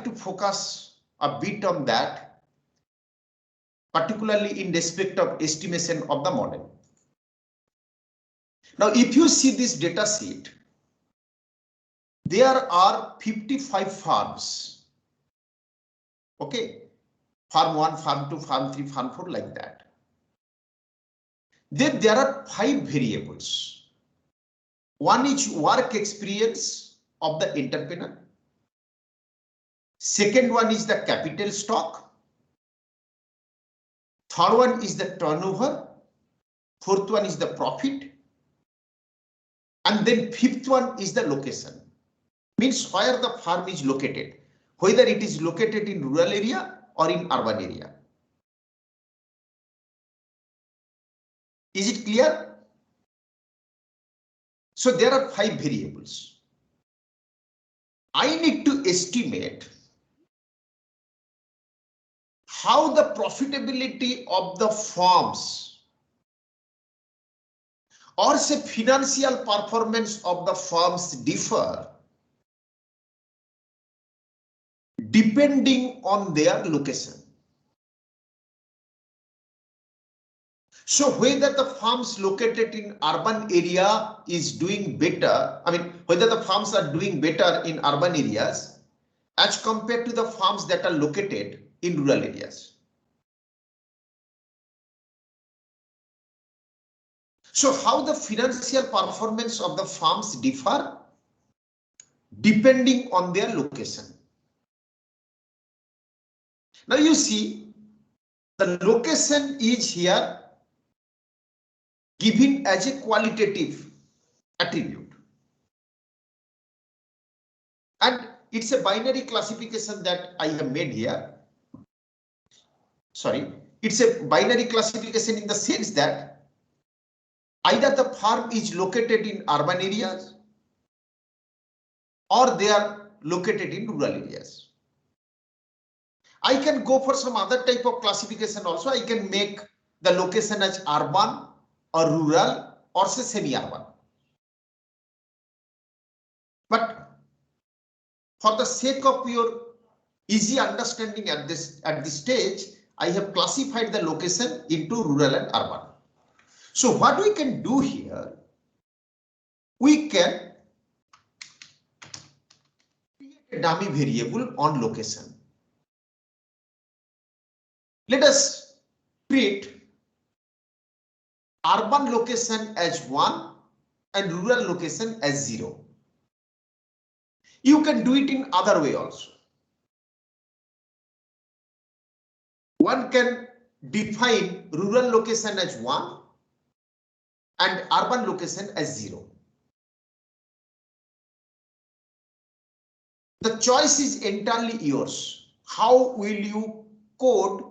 to focus a bit on that, particularly in respect of estimation of the model. Now, if you see this data sheet, there are 55 farms. Okay, farm 1, farm 2, farm 3, farm 4, like that. Then there are 5 variables. One is work experience of the entrepreneur. Second one is the capital stock. Third one is the turnover. Fourth one is the profit. And then fifth one is the location. Means where the farm is located, whether it is located in rural area or in urban area. Is it clear? So there are 5 variables. I need to estimate how the profitability of the farms or say financial performance of the firms differ depending on their location. So whether the farms located in urban area is doing better, whether the farms are doing better in urban areas as compared to the farms that are located in rural areas. So how the financial performance of the farms differ depending on their location. Now you see the location is here given as a qualitative attribute. And it's a binary classification that I have made here. Sorry, it's a binary classification in the sense that either the farm is located in urban areas or they are located in rural areas. I can go for some other type of classification also. I can make the location as urban or rural or say semi-urban. But for the sake of your easy understanding at this stage, I have classified the location into rural and urban. So what we can do here, we can create a dummy variable on location. Let us treat urban location as 1 and rural location as 0. You can do it in other way also. One can define rural location as 1 and urban location as 0. The choice is entirely yours. How will you code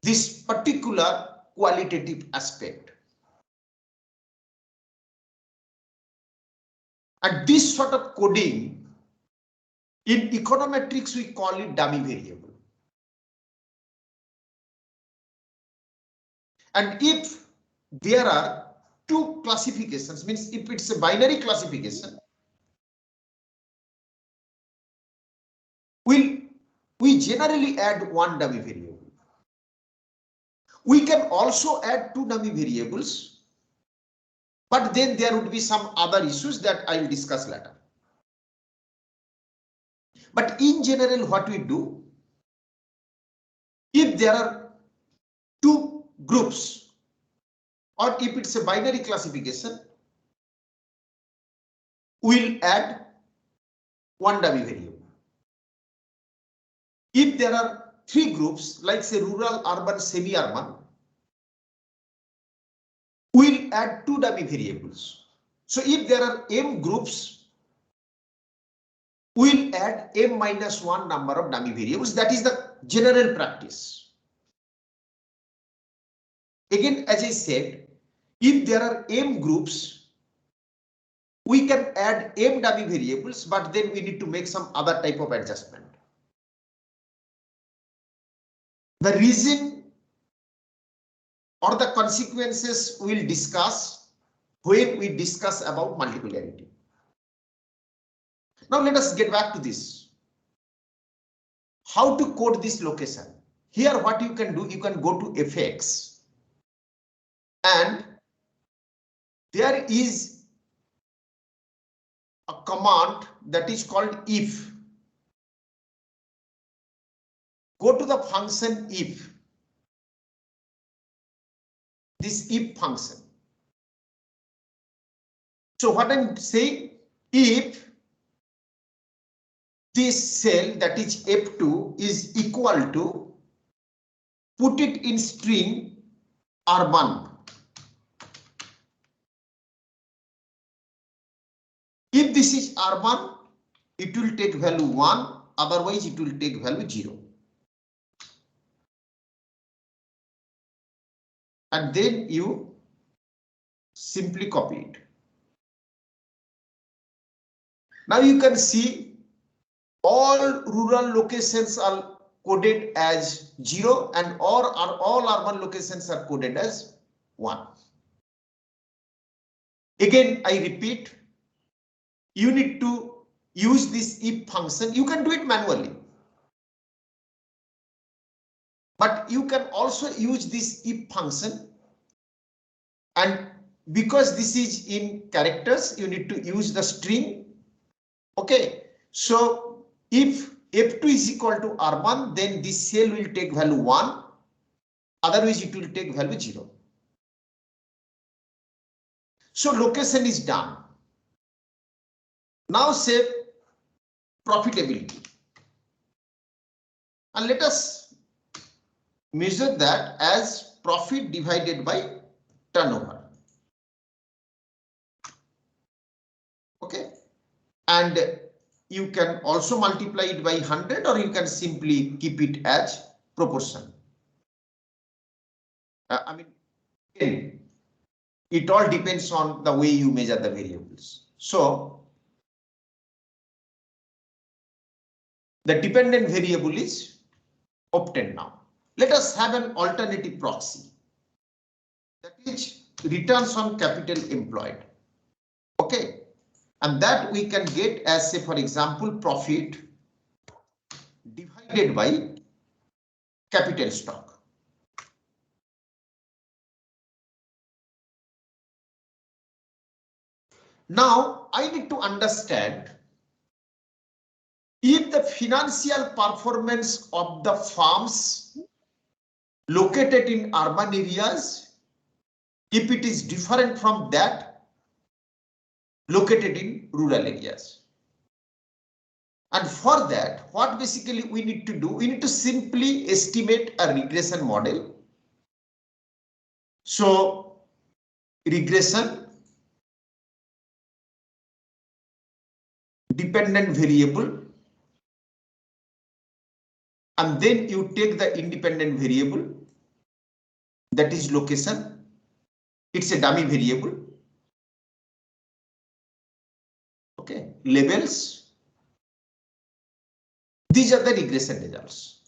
this particular qualitative aspect? And this sort of coding, in econometrics we call it dummy variable. And if there are 2 classifications, means if it's a binary classification, we generally add 1 dummy variable. We can also add 2 dummy variables, but then there would be some other issues that I will discuss later. But in general, what we do, if there are 2 groups or if it's a binary classification, we'll add 1 dummy variable. If there are 3 groups, like say rural, urban, semi-urban, we'll add 2 dummy variables. So if there are m groups, we'll add m-1 number of dummy variables. That is the general practice. Again, as I said, if there are m groups, we can add m dummy variables, but then we need to make some other type of adjustment. The reason or the consequences we'll discuss when we discuss about multipolarity. Now let us get back to this. how to code this location. Here what you can do, you can go to FX and there is a command that is called if. Go to the function if, this if function. So what I'm saying, if this cell that is F2 is equal to, put it in string R1. If this is R1, it will take value 1, otherwise it will take value 0. And then you simply copy it. Now you can see all rural locations are coded as 0 and all urban locations are coded as 1. Again, I repeat, you need to use this if function. You can do it manually, but you can also use this if function, and because this is in characters, you need to use the string. Okay, so if F2 is equal to R1, then this cell will take value 1, otherwise it will take value 0. So location is done. Now say profitability, and let us measure that as profit divided by turnover. Okay, and you can also multiply it by 100, or you can simply keep it as proportion. I mean, it all depends on the way you measure the variables. So the dependent variable is obtained now. Let us have an alternative proxy, that is returns on capital employed. Okay, and that we can get as, say, for example, profit divided by capital stock. Now I need to understand if the financial performance of the farms located in urban areas, if it is different from that located in rural areas. And for that, what basically we need to do, we need to simply estimate a regression model. So regression, dependent variable, and then you take the independent variable, that is location. It's a dummy variable. Okay, labels. These are the regression results.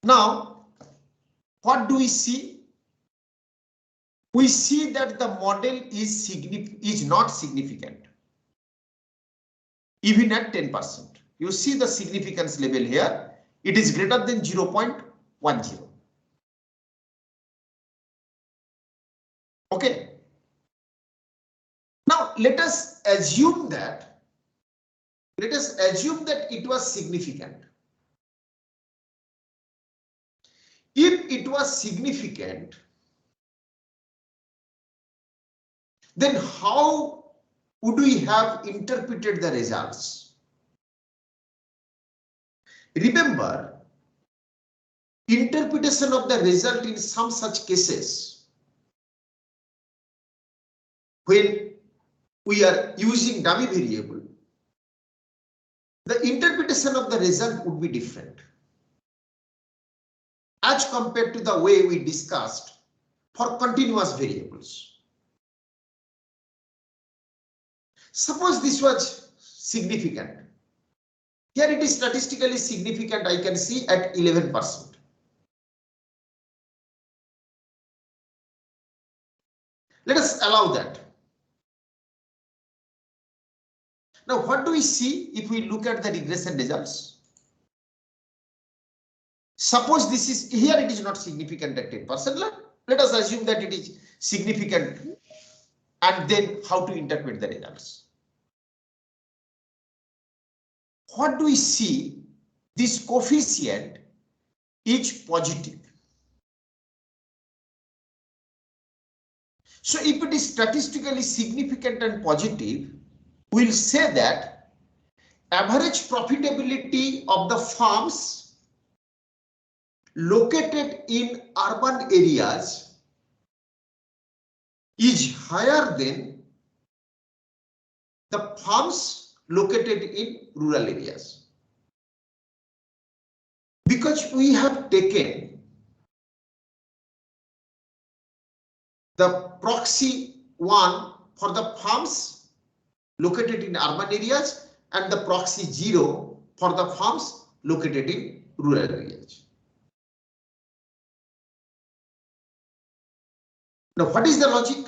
Now, what do we see? We see that the model is not significant, even at 10%. You see the significance level here. It is greater than 0.10. Okay. Now let us assume that it was significant. If it was significant, then how would we have interpreted the results? Remember, interpretation of the result in some such cases, when we are using dummy variable, the interpretation of the result would be different as compared to the way we discussed for continuous variables. Suppose this was significant. Here it is statistically significant, I can see at 11%. Let us allow that. Now, what do we see if we look at the regression results? Suppose this is here, it is not significant at 10%. Let us assume that it is significant, and then how to interpret the results. What do we see? This coefficient is positive. So if it is statistically significant and positive, we'll say that average profitability of the farms located in urban areas is higher than the farms located in rural areas. Because we have taken the proxy 1 for the farms located in urban areas and the proxy 0 for the farms located in rural areas. Now, what is the logic?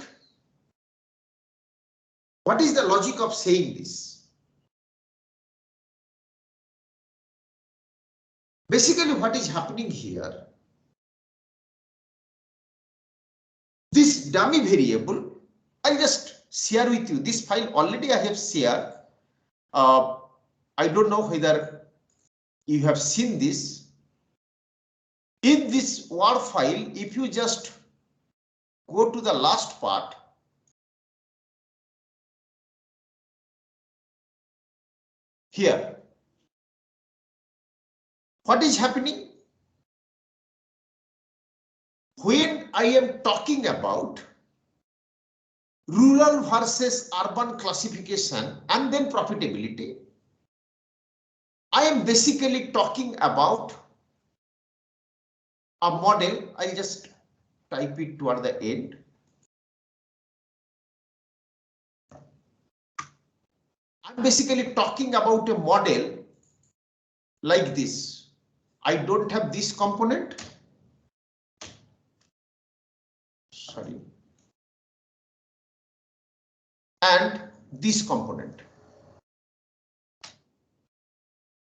What is the logic of saying this? Basically, what is happening here? This dummy variable, I'll just share with you this file already I have shared. I don't know whether you have seen this. In this Word file, if you just go to the last part, here, what is happening? When I am talking about rural versus urban classification and then profitability, I am basically talking about a model. I'll just type it toward the end. I'm basically talking about a model like this. I don't have this component. Sorry. And this component.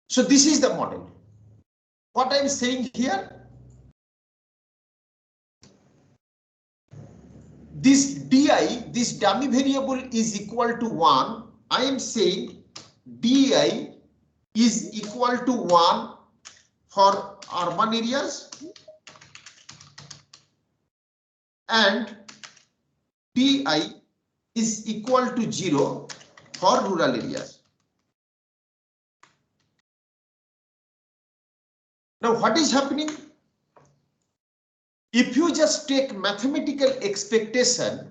So this is the model. What I'm saying here, this di, this dummy variable is equal to 1. I am saying di is equal to 1 for urban areas and di is equal to 0 for rural areas. Now, what is happening? If you just take mathematical expectation,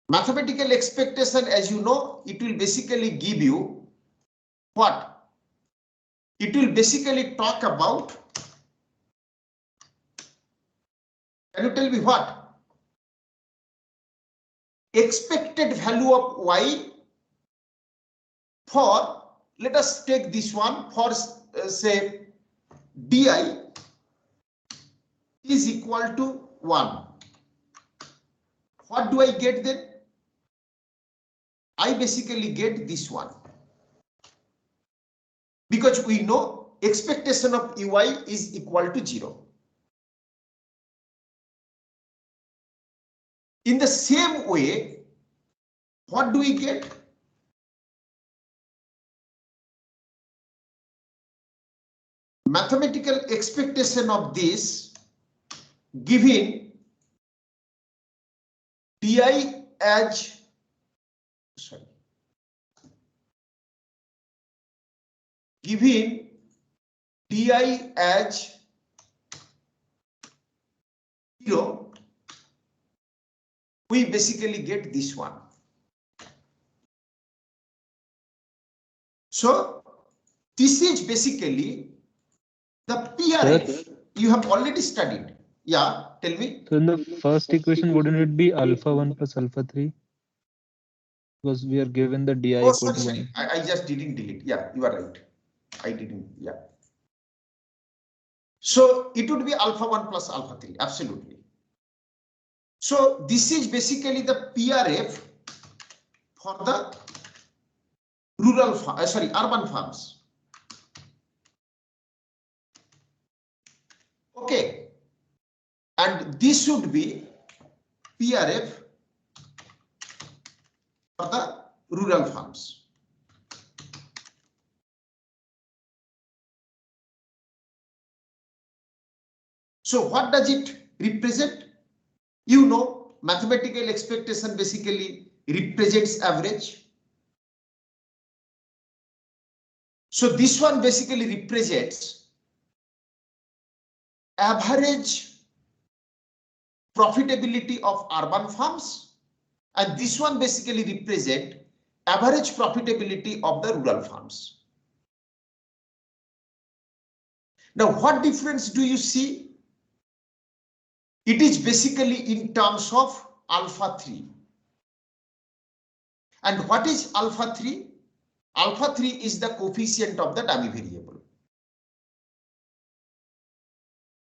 as you know, it will basically give you what? It will basically talk about, can you tell me what? Expected value of y for, let us take this one, for say di is equal to 1. What do I get then? I basically get this one. Because we know expectation of ui is equal to 0. In the same way, what do we get? Mathematical expectation of this given di as, sorry, given di as 0, we basically get this one. So this is basically the PRF you have already studied. Yeah, tell me. So in the first equation, wouldn't it be alpha 1 plus alpha 3? Because we are given the di Oh, equal to 1. sorry. I just didn't delete. Yeah, you are right. I didn't. Yeah. So it would be alpha 1 plus alpha 3. Absolutely. So this is basically the PRF for the rural urban farms. Okay, and this should be PRF for the rural farms. So what does it represent? You know, mathematical expectation basically represents average. So this one basically represents average profitability of urban farms, and this one basically represent average profitability of the rural farms. Now, what difference do you see? It is basically in terms of alpha 3. And what is alpha 3? Alpha 3 is the coefficient of the dummy variable.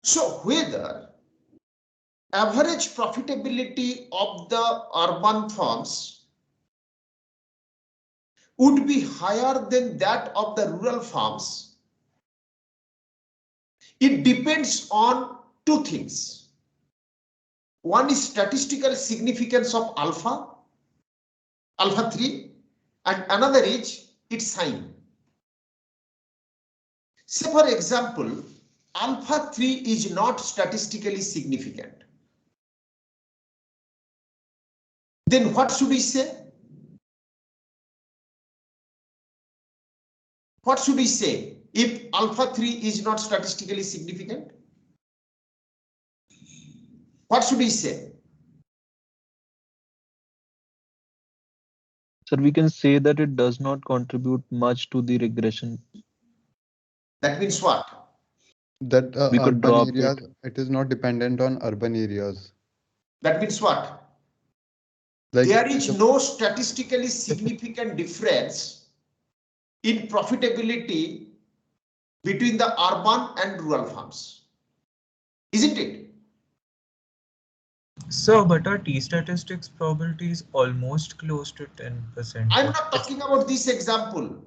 So whether average profitability of the urban farms would be higher than that of the rural farms, it depends on two things. One is statistical significance of alpha 3, and another is its sign. Say for example, alpha 3 is not statistically significant. Then what should we say? What should we say if alpha 3 is not statistically significant? What should we say? Sir, we can say that it does not contribute much to the regression. That means what? That We could urban drop areas, it. it is not dependent on urban areas. That means what? Like There is no statistically significant difference in profitability between the urban and rural farms, isn't it? So, but our T statistics probability is almost close to 10%. I'm not talking about this example.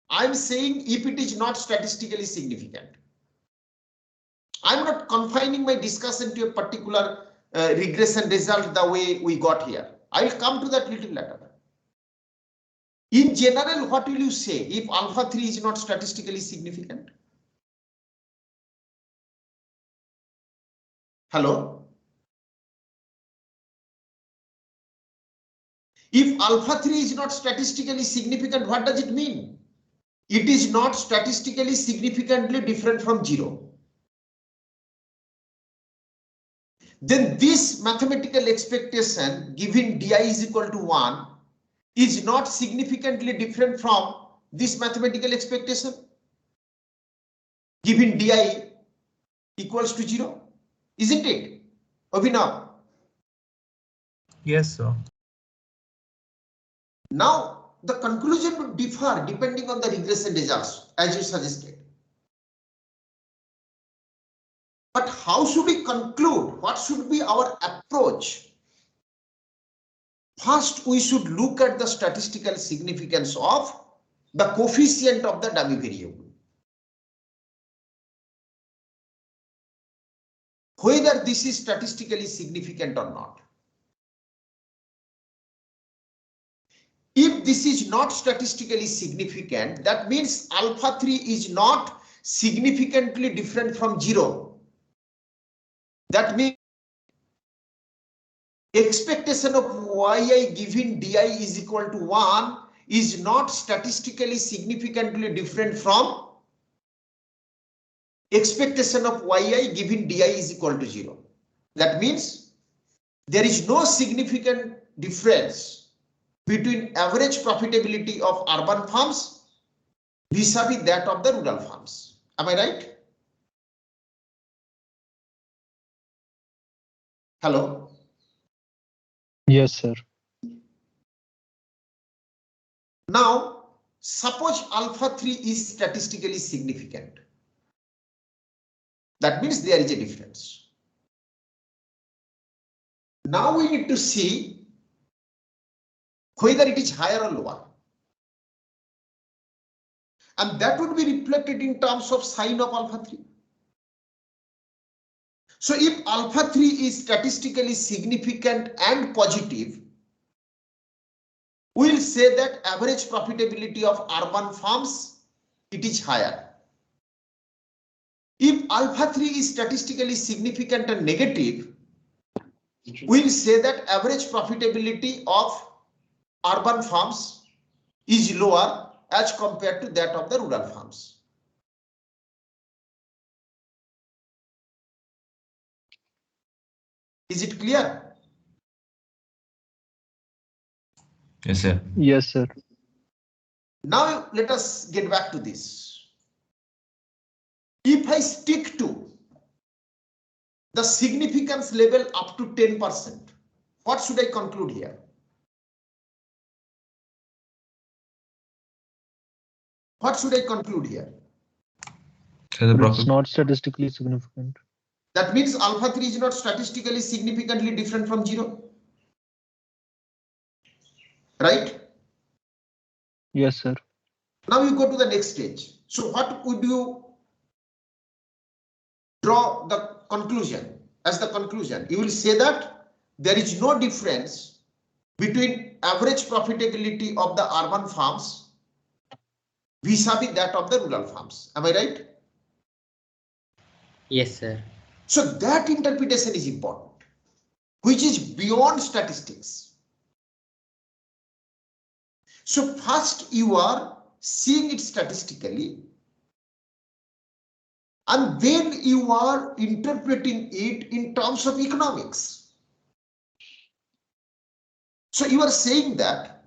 I'm saying if it is not statistically significant. I'm not confining my discussion to a particular regression result the way we got here. I'll come to that little later. In general, what will you say if alpha 3 is not statistically significant? Hello? If alpha 3 is not statistically significant, what does it mean? It is not statistically significantly different from 0. Then this mathematical expectation given di is equal to 1 is not significantly different from this mathematical expectation given di equals to 0, isn't it, Abhinav? Yes, sir. Now the conclusion would differ depending on the regression results as you suggested. But how should we conclude? What should be our approach? First, we should look at the statistical significance of the coefficient of the dummy variable. Whether this is statistically significant or not. If this is not statistically significant, that means alpha 3 is not significantly different from 0. That means expectation of yi given di is equal to 1 is not statistically significantly different from expectation of yi given di is equal to 0. That means there is no significant difference between average profitability of urban farms vis-a-vis that of the rural farms. Am I right? Hello? Yes, sir. Now, suppose alpha 3 is statistically significant. That means there is a difference. Now we need to see whether it is higher or lower. and that would be reflected in terms of sign of alpha 3. So if alpha 3 is statistically significant and positive, we'll say that average profitability of urban farms, it is higher. If alpha 3 is statistically significant and negative, we'll say that average profitability of urban farms is lower as compared to that of the rural farms. Is it clear? Yes, sir. Yes, sir. Now let us get back to this. If I stick to the significance level up to 10%, what should I conclude here? What should I conclude here? So the But it's profit, not statistically significant. That means alpha 3 is not statistically significantly different from 0. Right? Yes, sir. Now you go to the next stage. So what would you draw the conclusion? As the conclusion, you will say that there is no difference between average profitability of the urban farms vis-a-vis that of the rural farms. Am I right? Yes, sir. So that interpretation is important, which is beyond statistics. So first you are seeing it statistically, and then you are interpreting it in terms of economics. So you are saying that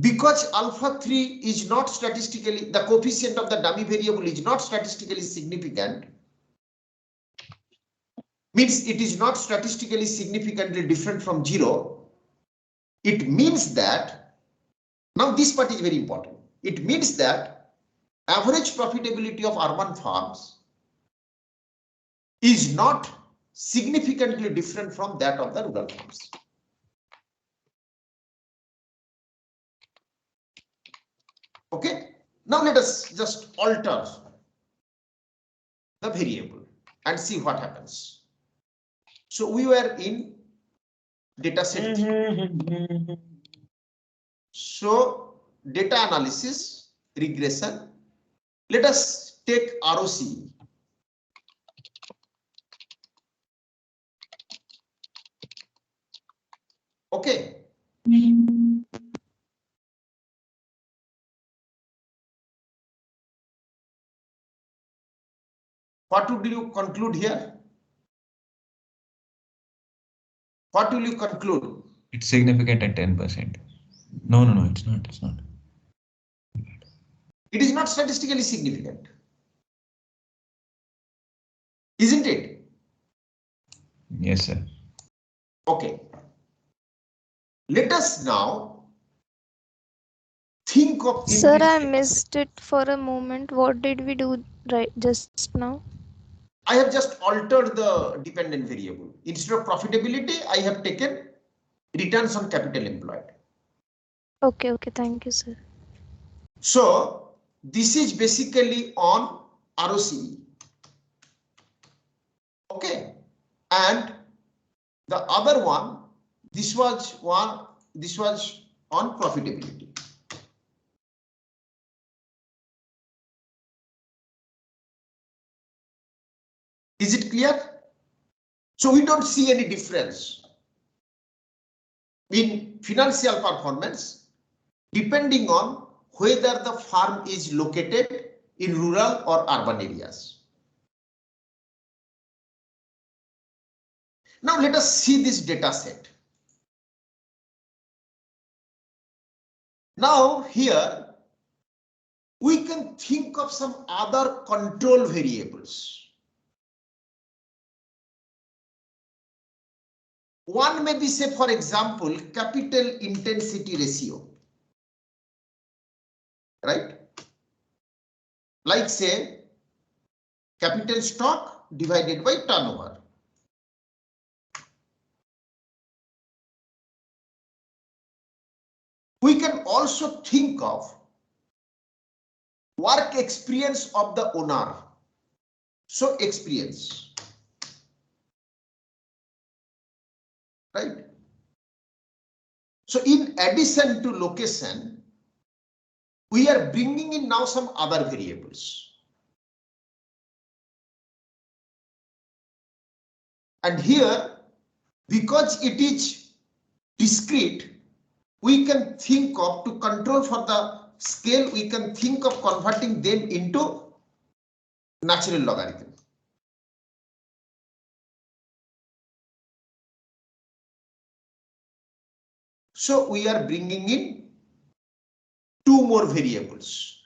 because alpha 3 is not statistically, the coefficient of the dummy variable is not statistically significant, means it is not statistically significantly different from 0. It means that, now this part is very important. It means that average profitability of urban farms is not significantly different from that of the rural farms. Okay, now let us just alter the variable and see what happens. So we were in data set 3. So data analysis, regression. Let us take ROC. Okay. What would you conclude here? What will you conclude? it's significant at 10%. No, it's not. It's not. It is not statistically significant, isn't it? Yes, sir. Okay. Let us now think of. Sir, I missed it for a moment. What did we do right just now? I have just altered the dependent variable. Instead of profitability, I have taken returns on capital employed. Okay, thank you, sir. So this is basically on ROCE. Okay, and the other one, this was on profitability. Is it clear? So we don't see any difference in financial performance depending on whether the farm is located in rural or urban areas. Now let us see this data set. Now here we can think of some other control variables. One may be, say, for example, capital intensity ratio, right? Like, say, capital stock divided by turnover. We can also think of work experience of the owner. So experience, right? So in addition to location, we are bringing in now some other variables. And here, because it is discrete, we can think of, to control for the scale, we can think of converting them into natural logarithm. So we are bringing in two more variables.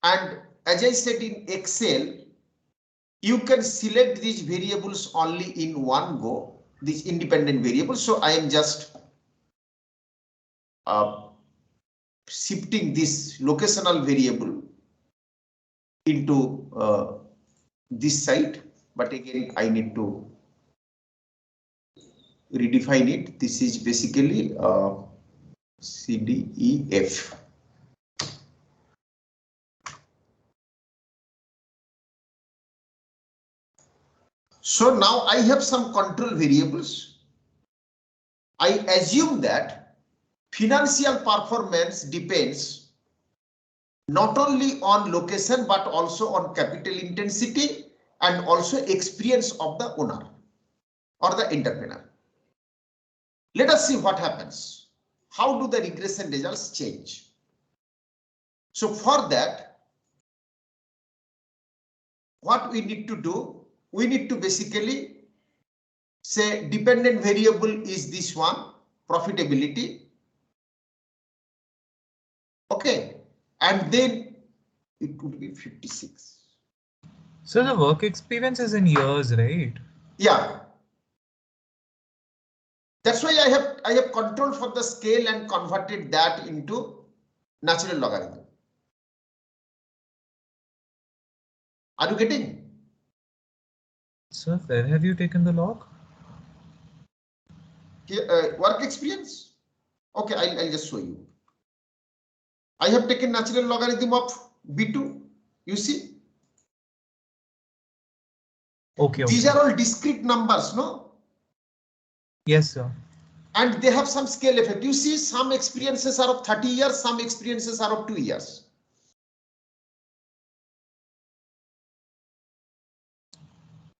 And as I said, in Excel, you can select these variables only in one go, these independent variables. So I am just shifting this locational variable into this side, but again I need to redefine it. This is basically C, D, E, F. So now I have some control variables. I assume that financial performance depends not only on location but also on capital intensity and also experience of the owner or the entrepreneur. Let us see what happens. How do the regression results change? So for that, what we need to do, we need to basically say dependent variable is this one, profitability. Okay, and then it would be 56. So the work experience is in years, right? Yeah. That's why I have control for the scale and converted that into natural logarithm. Are you getting? So where have you taken the log? Here, work experience. Okay, I'll just show you. I have taken natural logarithm of B2. You see? Okay. These are all discrete numbers, no? Yes, sir. And they have some scale effect. You see, some experiences are of 30 years, some experiences are of 2 years.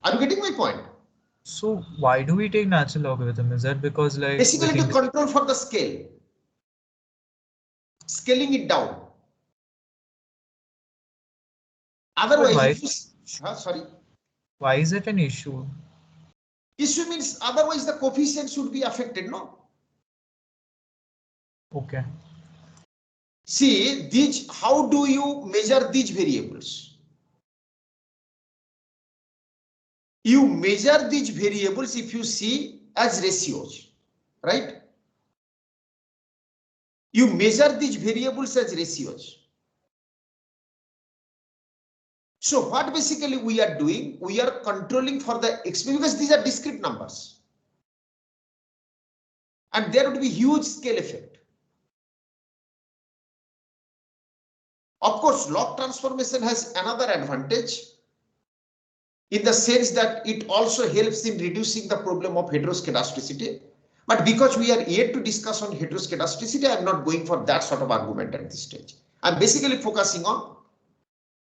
Are you getting my point? So why do we take natural logarithm? Is that because like basically to control for the scale, scaling it down. Otherwise, why? if you, sorry. Why is it an issue? Issue means otherwise the coefficient should be affected, no? Okay. See, these, how do you measure these variables? You measure these variables if you see as ratios, right? You measure these variables as ratios. So what basically we are doing, we are controlling for the experience because these are discrete numbers. And there would be huge scale effect. Of course, log transformation has another advantage in the sense that it also helps in reducing the problem of heteroscedasticity. But because we are yet to discuss on heteroscedasticity, I am not going for that sort of argument at this stage. I'm basically focusing on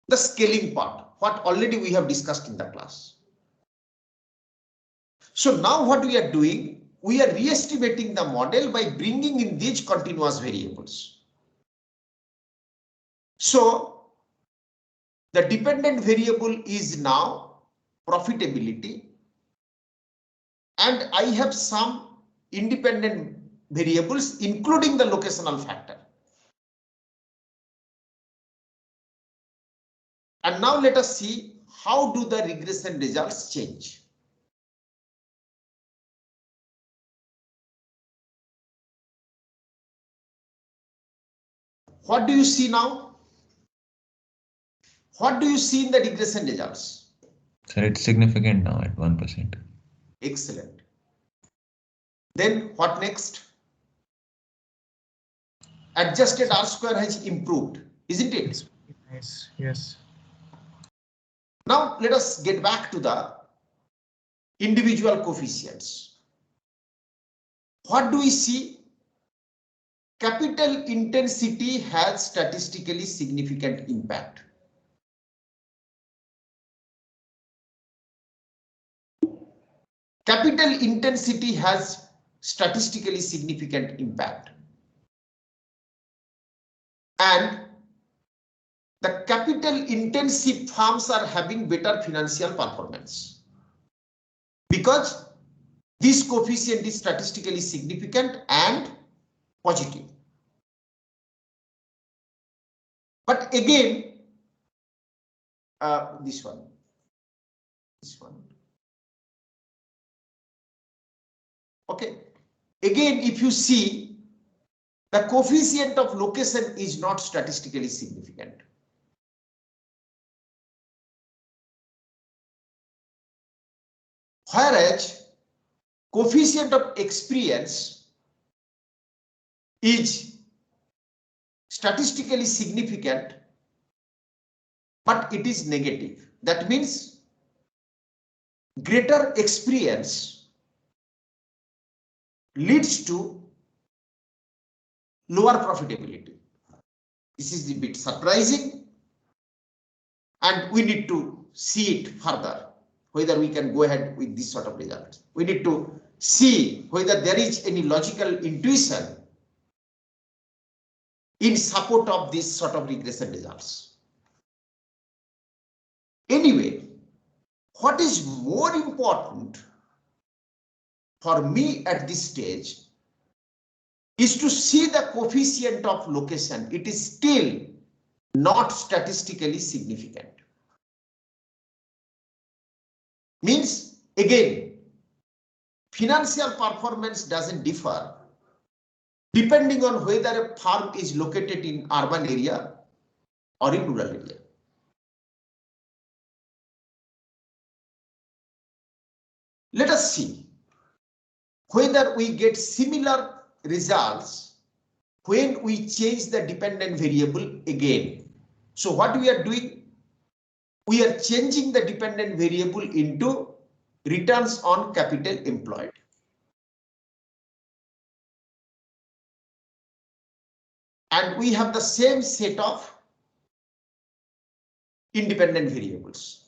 the scaling part, what already we have discussed in the class. So now what we are doing, we are re-estimating the model by bringing in these continuous variables. So the dependent variable is now profitability, and I have some independent variables including the locational factor. And now let us see how do the regression results change. What do you see now? What do you see in the regression results? Sir, it's significant now at 1%. Excellent. Then what next? adjusted R square has improved, isn't it? It's nice. Yes. Now let us get back to the individual coefficients. What do we see? Capital intensity has statistically significant impact. Capital intensity has statistically significant impact. And the capital intensive firms are having better financial performance because this coefficient is statistically significant and positive. But again, this one. Okay. Again, if you see, the coefficient of location is not statistically significant. Whereas coefficient of experience is statistically significant, but it is negative. That means greater experience leads to lower profitability. This is a bit surprising, and we need to see it further, whether we can go ahead with this sort of result. We need to see whether there is any logical intuition in support of this sort of regression results. Anyway, what is more important for me at this stage is to see the coefficient of location. It is still not statistically significant. Means, again, financial performance doesn't differ depending on whether a firm is located in urban area or in rural area. Let us see whether we get similar results when we change the dependent variable again. So what we are doing? We are changing the dependent variable into returns on capital employed. And we have the same set of independent variables.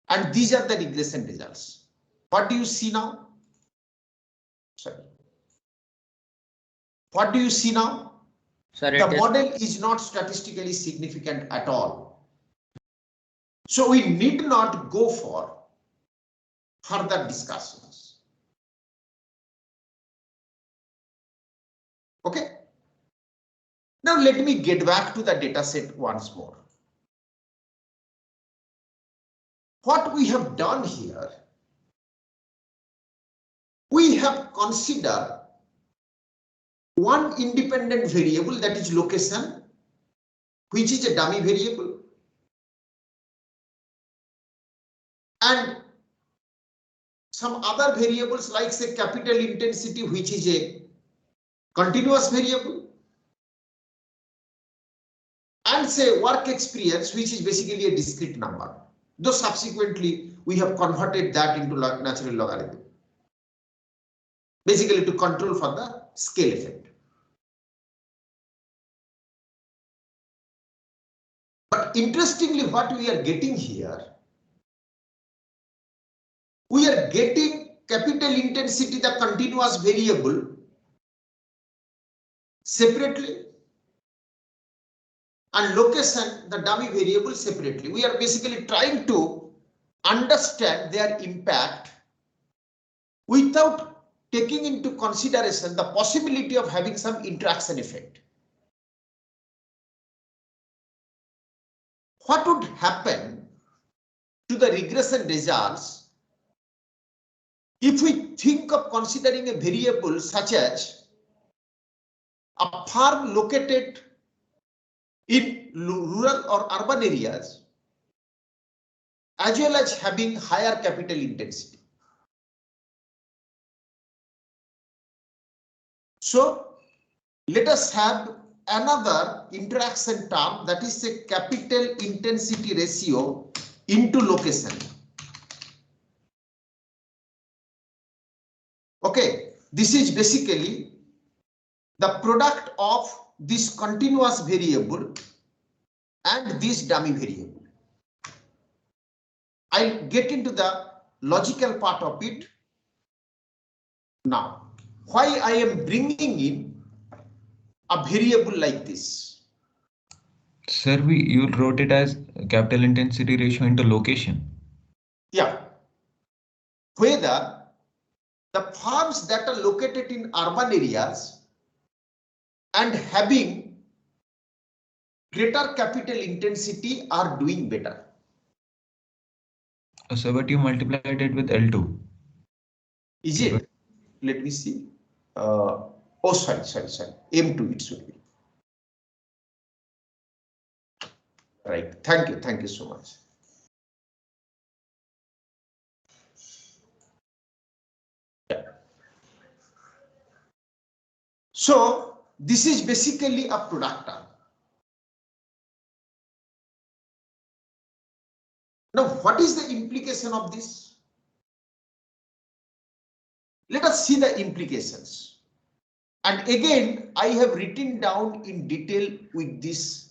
And these are the regression results. What do you see now? Sorry. What do you see now? Sorry, the model is not statistically significant at all. So we need not go for further discussions. Okay. Now let me get back to the data set once more. What we have done here, we have considered one independent variable, that is location, which is a dummy variable, and some other variables like say capital intensity, which is a continuous variable, and say work experience, which is basically a discrete number, though subsequently we have converted that into natural logarithm, basically to control for the scale effect. But interestingly, what we are getting here, we are getting capital intensity, the continuous variable, separately, and location, the dummy variable, separately. We are basically trying to understand their impact without taking into consideration the possibility of having some interaction effect. What would happen to the regression results if we think of considering a variable such as a farm located in rural or urban areas, as well as having higher capital intensity? So let us have another interaction term, that is a capital intensity ratio into location. Okay, this is basically the product of this continuous variable and this dummy variable. I'll get into the logical part of it now. Why I am bringing in a variable like this? Sir, you wrote it as capital intensity ratio into location. Yeah. Whether the farms that are located in urban areas and having greater capital intensity are doing better. So, but you multiplied it with L2. Is it? Let me see. Oh, sorry. M2 it should be. Right. Thank you so much. Yeah. So this is basically a product term. Now, what is the implication of this? Let us see the implications. And again, I have written down in detail with this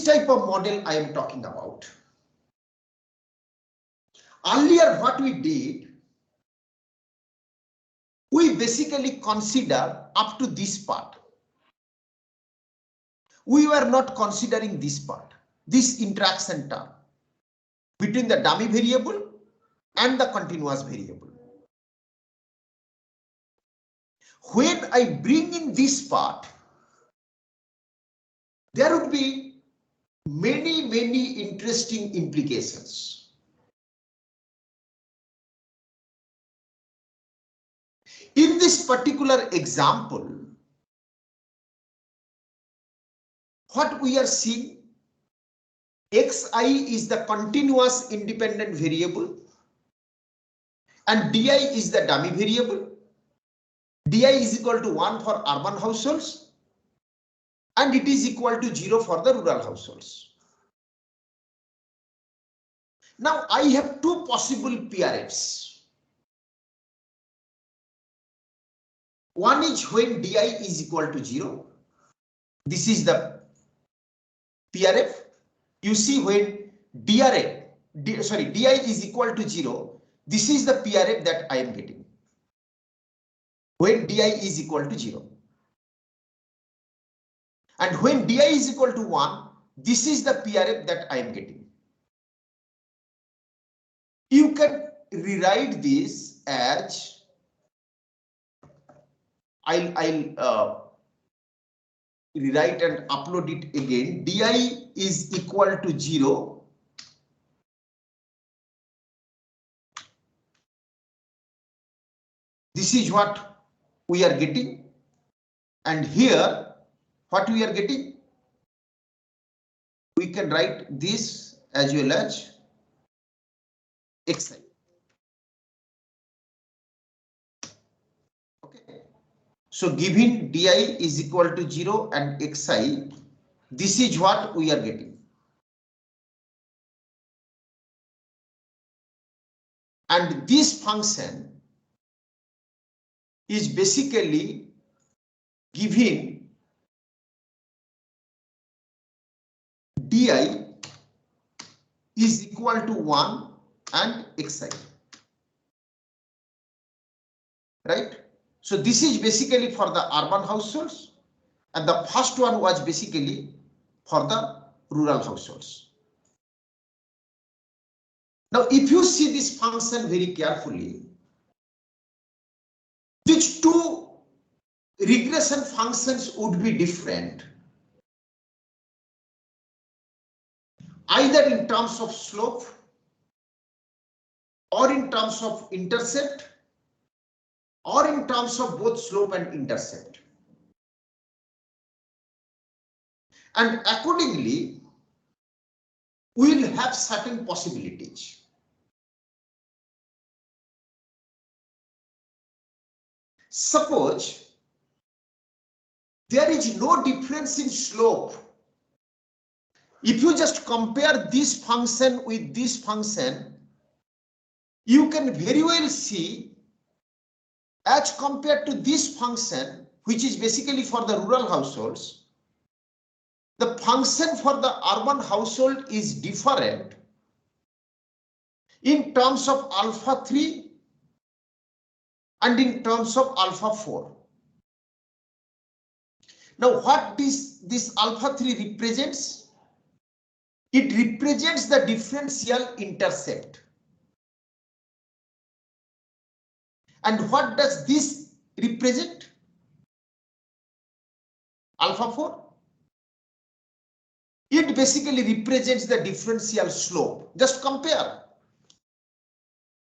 type of model I am talking about. Earlier, what we did, we basically consider up to this part. We were not considering this part, this interaction term between the dummy variable and the continuous variable. When I bring in this part, there would be many interesting implications. In this particular example, what we are seeing, xi is the continuous independent variable and di is the dummy variable. Di is equal to 1 for urban households and it is equal to 0 for the rural households. Now I have two possible PRFs. One is when di is equal to 0. This is the PRF. You see when di is equal to 0. This is the PRF that I am getting. When di is equal to 0. And when di is equal to 1, this is the PRF that I am getting. You can rewrite this as I'll rewrite and upload it again. Di is equal to 0. This is what we are getting. And here, what we are getting? We can write this as well as xi. Okay. So given di is equal to 0 and xi, this is what we are getting. And this function is basically giving di is equal to 1 and xi. Right? So this is basically for the urban households and the first one was basically for the rural households. Now, if you see this function very carefully, these two regression functions would be different, either in terms of slope or in terms of intercept or in terms of both slope and intercept. And accordingly, we will have certain possibilities. Suppose there is no difference in slope. If you just compare this function with this function, you can very well see, as compared to this function, which is basically for the rural households, the function for the urban household is different in terms of alpha 3 and in terms of alpha 4. Now, what this alpha 3 represents? It represents the differential intercept. And what does this represent? Alpha 4. It basically represents the differential slope. Just compare.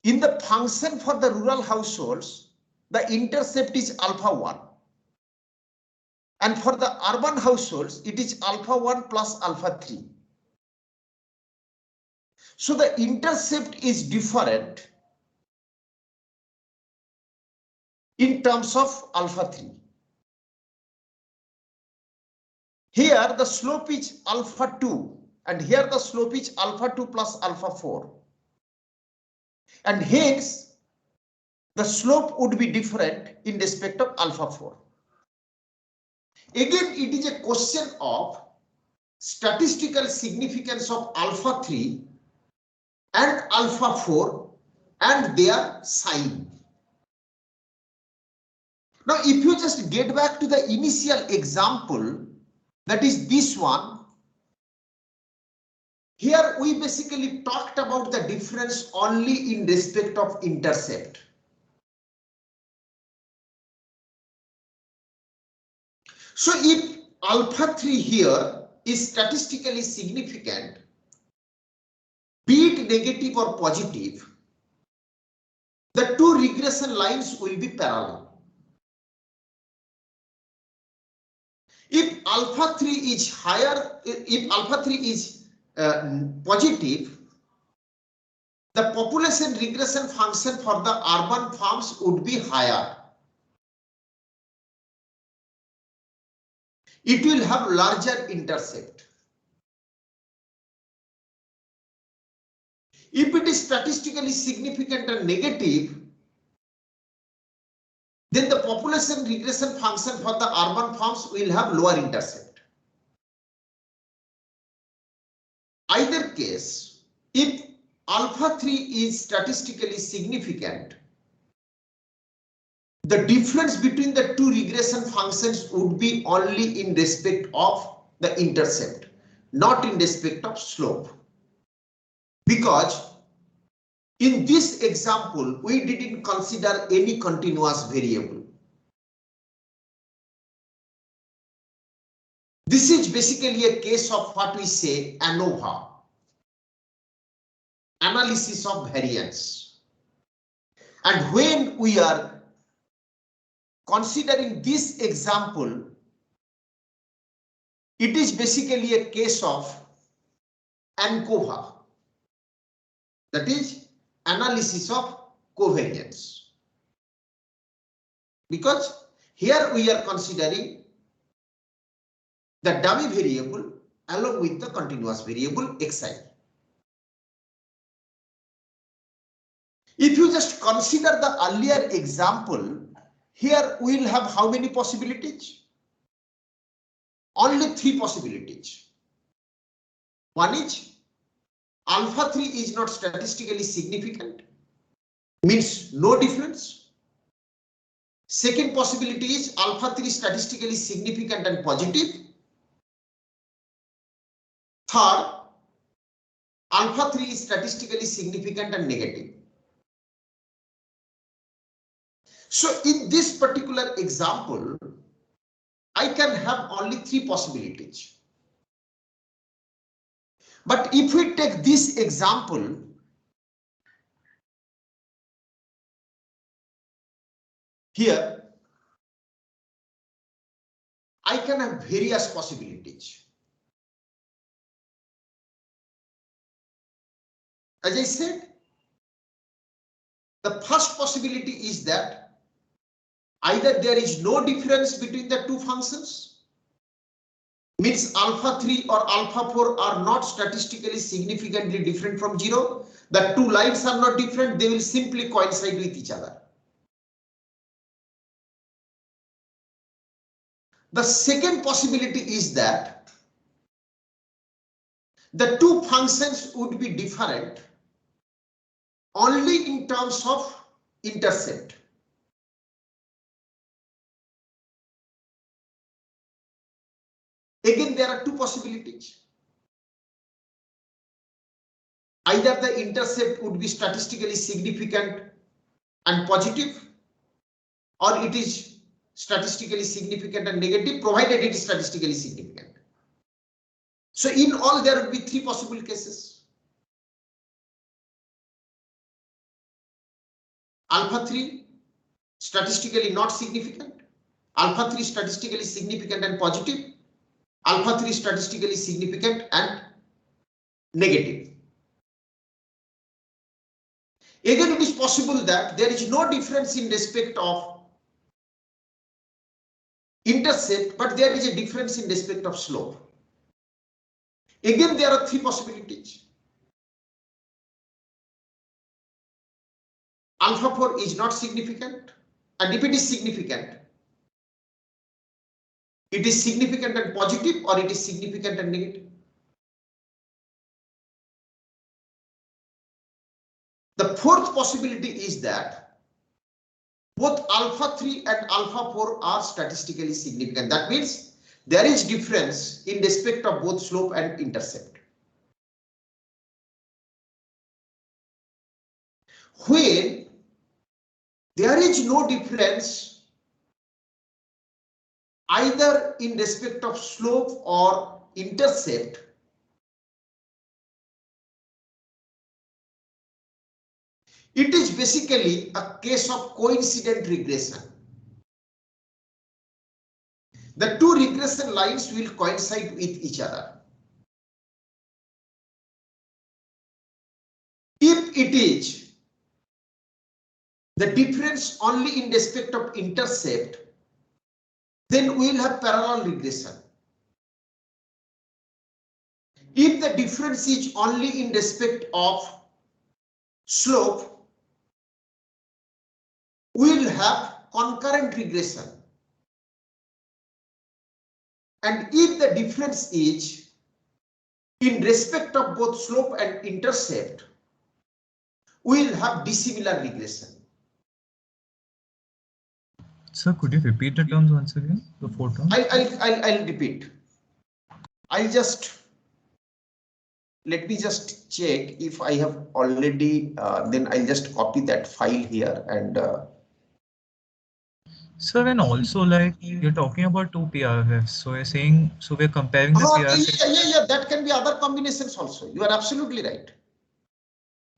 In the function for the rural households, the intercept is alpha 1. And for the urban households, it is alpha 1 plus alpha 3. So the intercept is different in terms of alpha 3. Here the slope is alpha 2 and here the slope is alpha 2 plus alpha 4. And hence the slope would be different in respect of alpha 4. Again, it is a question of statistical significance of alpha 3 and alpha 4 and their sign. Now, if you just get back to the initial example, that is this one, here we basically talked about the difference only in respect of intercept. So if alpha 3 here is statistically significant, be it negative or positive, the two regression lines will be parallel. If alpha 3 is higher, if alpha 3 is positive, the population regression function for the urban farms would be higher. It will have larger intercept. If it is statistically significant and negative, then the population regression function for the urban farms will have lower intercept. Either case, if alpha 3 is statistically significant, the difference between the two regression functions would be only in respect of the intercept, not in respect of slope. Because in this example, we didn't consider any continuous variable. This is basically a case of what we say ANOVA, analysis of variance. And when we are considering this example, it is basically a case of ANCOVA, that is analysis of covariance. Because here we are considering the dummy variable along with the continuous variable xi. If you just consider the earlier example, here we will have how many possibilities? Only 3 possibilities. One is alpha 3 is not statistically significant, means no difference. Second possibility is alpha 3 statistically significant and positive. Third, alpha 3 is statistically significant and negative. So in this particular example, I can have only 3 possibilities. But if we take this example, here I can have various possibilities. As I said, the first possibility is that Either there is no difference between the two functions, means alpha 3 or alpha 4 are not statistically significantly different from 0. The two lines are not different, they will simply coincide with each other. The second possibility is that the two functions would be different only in terms of intercept. Again, there are two possibilities. Either the intercept would be statistically significant and positive, or it is statistically significant and negative, provided it is statistically significant. So in all, there would be three possible cases. Alpha 3 statistically not significant, alpha 3 statistically significant and positive, alpha 3 statistically significant and negative. Again, it is possible that there is no difference in respect of intercept, but there is a difference in respect of slope. Again, there are three possibilities. Alpha 4 is not significant, and if it is significant, it is significant and positive, or it is significant and negative. The fourth possibility is that both alpha 3 and alpha 4 are statistically significant. That means there is difference in respect of both slope and intercept. When there is no difference either in respect of slope or intercept, it is basically a case of coincident regression. The two regression lines will coincide with each other. If it is the difference only in respect of intercept, then we will have parallel regression. If the difference is only in respect of slope, we will have concurrent regression. And if the difference is in respect of both slope and intercept, we will have dissimilar regression. Sir, could you repeat the terms once again? The four terms? I'll repeat. Let me just check if I have already, then I'll just copy that file here and. Sir, and also like you're talking about two PRFs. So you're saying, so we're comparing the PRF. Yeah, that can be other combinations also. You are absolutely right.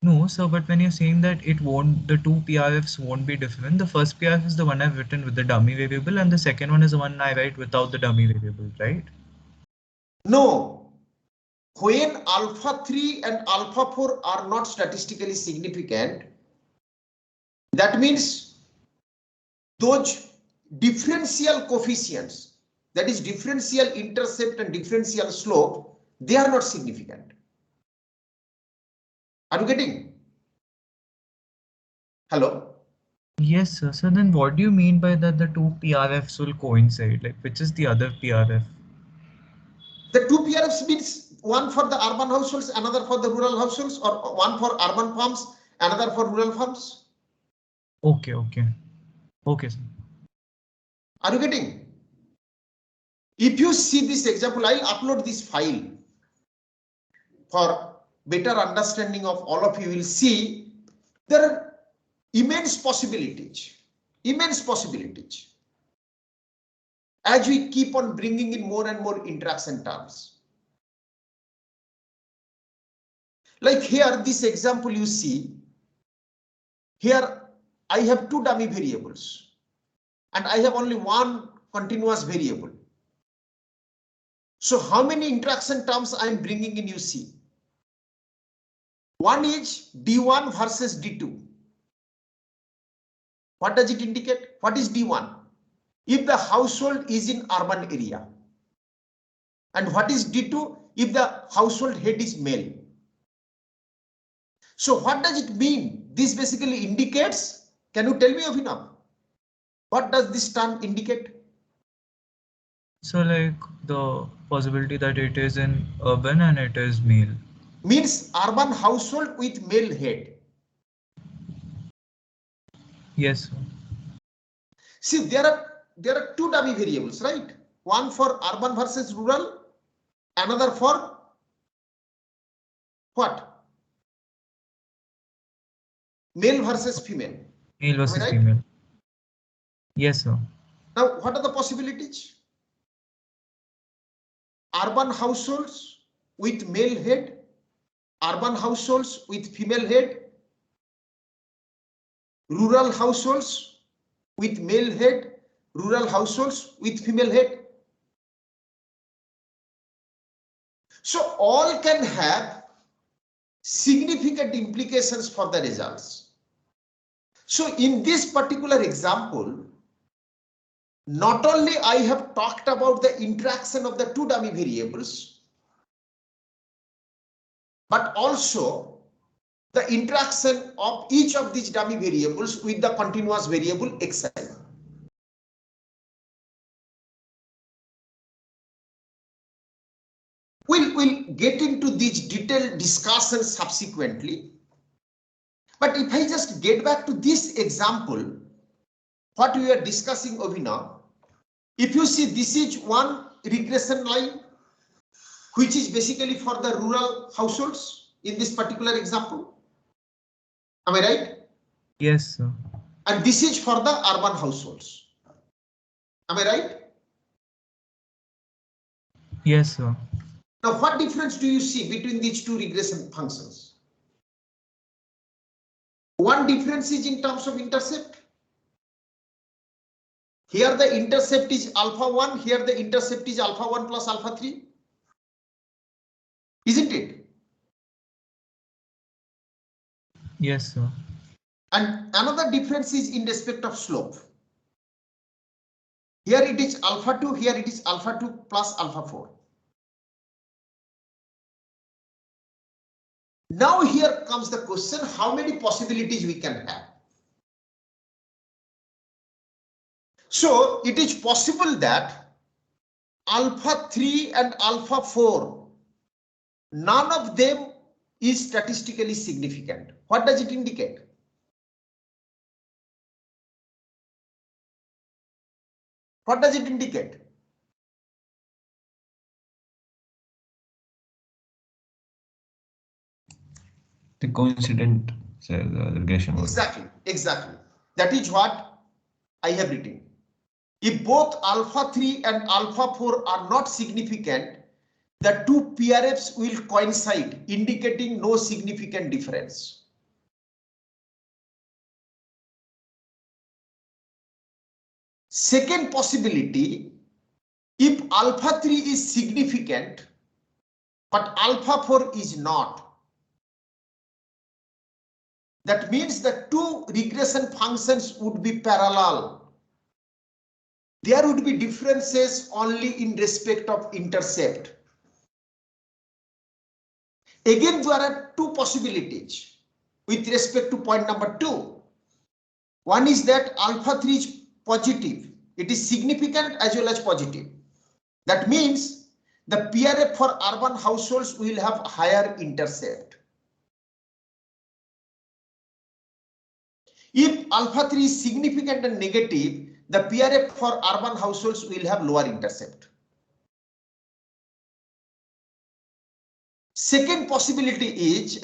No, sir, but when you're saying that it won't, the two PRFs won't be different. The first PRF is the one I've written with the dummy variable, and the second one is the one I write without the dummy variable, right? No. When alpha 3 and alpha 4 are not statistically significant, that means those differential coefficients, that is differential intercept and differential slope, they are not significant. Are you getting? Hello? Yes, sir. So then what do you mean by that the two PRFs will coincide? Like, which is the other PRF? The two PRFs means one for the urban households, another for the rural households, or one for urban farms, another for rural farms. Okay, okay. Okay, sir. Are you getting? If you see this example, I'll upload this file for better understanding of all of you will see there are immense possibilities as we keep on bringing in more and more interaction terms. Like here, this example you see, here I have two dummy variables and I have only one continuous variable. So how many interaction terms I am bringing in, you see? One is D1 versus D2. What does it indicate? What is D1? If the household is in urban area. And what is D2? If the household head is male. So what does it mean? This basically indicates, can you tell me, Abhinav? What does this term indicate? So like the possibility that it is in urban and it is male. Means urban household with male head. Yes, sir. See, there are two dummy variables, right? One for urban versus rural, another for what? Male versus female. Male versus right? female. Yes, sir. Now, what are the possibilities? Urban households with male head, urban households with female head, rural households with male head, rural households with female head. So all can have significant implications for the results. So in this particular example, not only I have talked about the interaction of the two dummy variables, but also the interaction of each of these dummy variables with the continuous variable xi. We'll get into these detailed discussions subsequently. But if I just get back to this example, what we are discussing over now, if you see, this is one regression line, which is basically for the rural households in this particular example. Am I right? Yes, sir. And this is for the urban households. Am I right? Yes, sir. Now, what difference do you see between these two regression functions? One difference is in terms of intercept. Here the intercept is alpha 1, here the intercept is alpha 1 plus alpha 3. Isn't it? Yes, sir. And another difference is in respect of slope. Here it is alpha 2, here it is alpha 2 plus alpha 4. Now here comes the question, how many possibilities we can have? So it is possible that alpha 3 and alpha 4, none of them is statistically significant. What does it indicate? What does it indicate? The coincident regression. Exactly. That is what I have written. If both alpha 3 and alpha 4 are not significant, the two PRFs will coincide, indicating no significant difference. Second possibility, if alpha 3 is significant, but alpha 4 is not, that means the two regression functions would be parallel. There would be differences only in respect of intercept. Again, there are two possibilities with respect to point number 2. One is that alpha 3 is positive. It is significant as well as positive. That means the PRF for urban households will have higher intercept. If alpha 3 is significant and negative, the PRF for urban households will have lower intercept. Third possibility is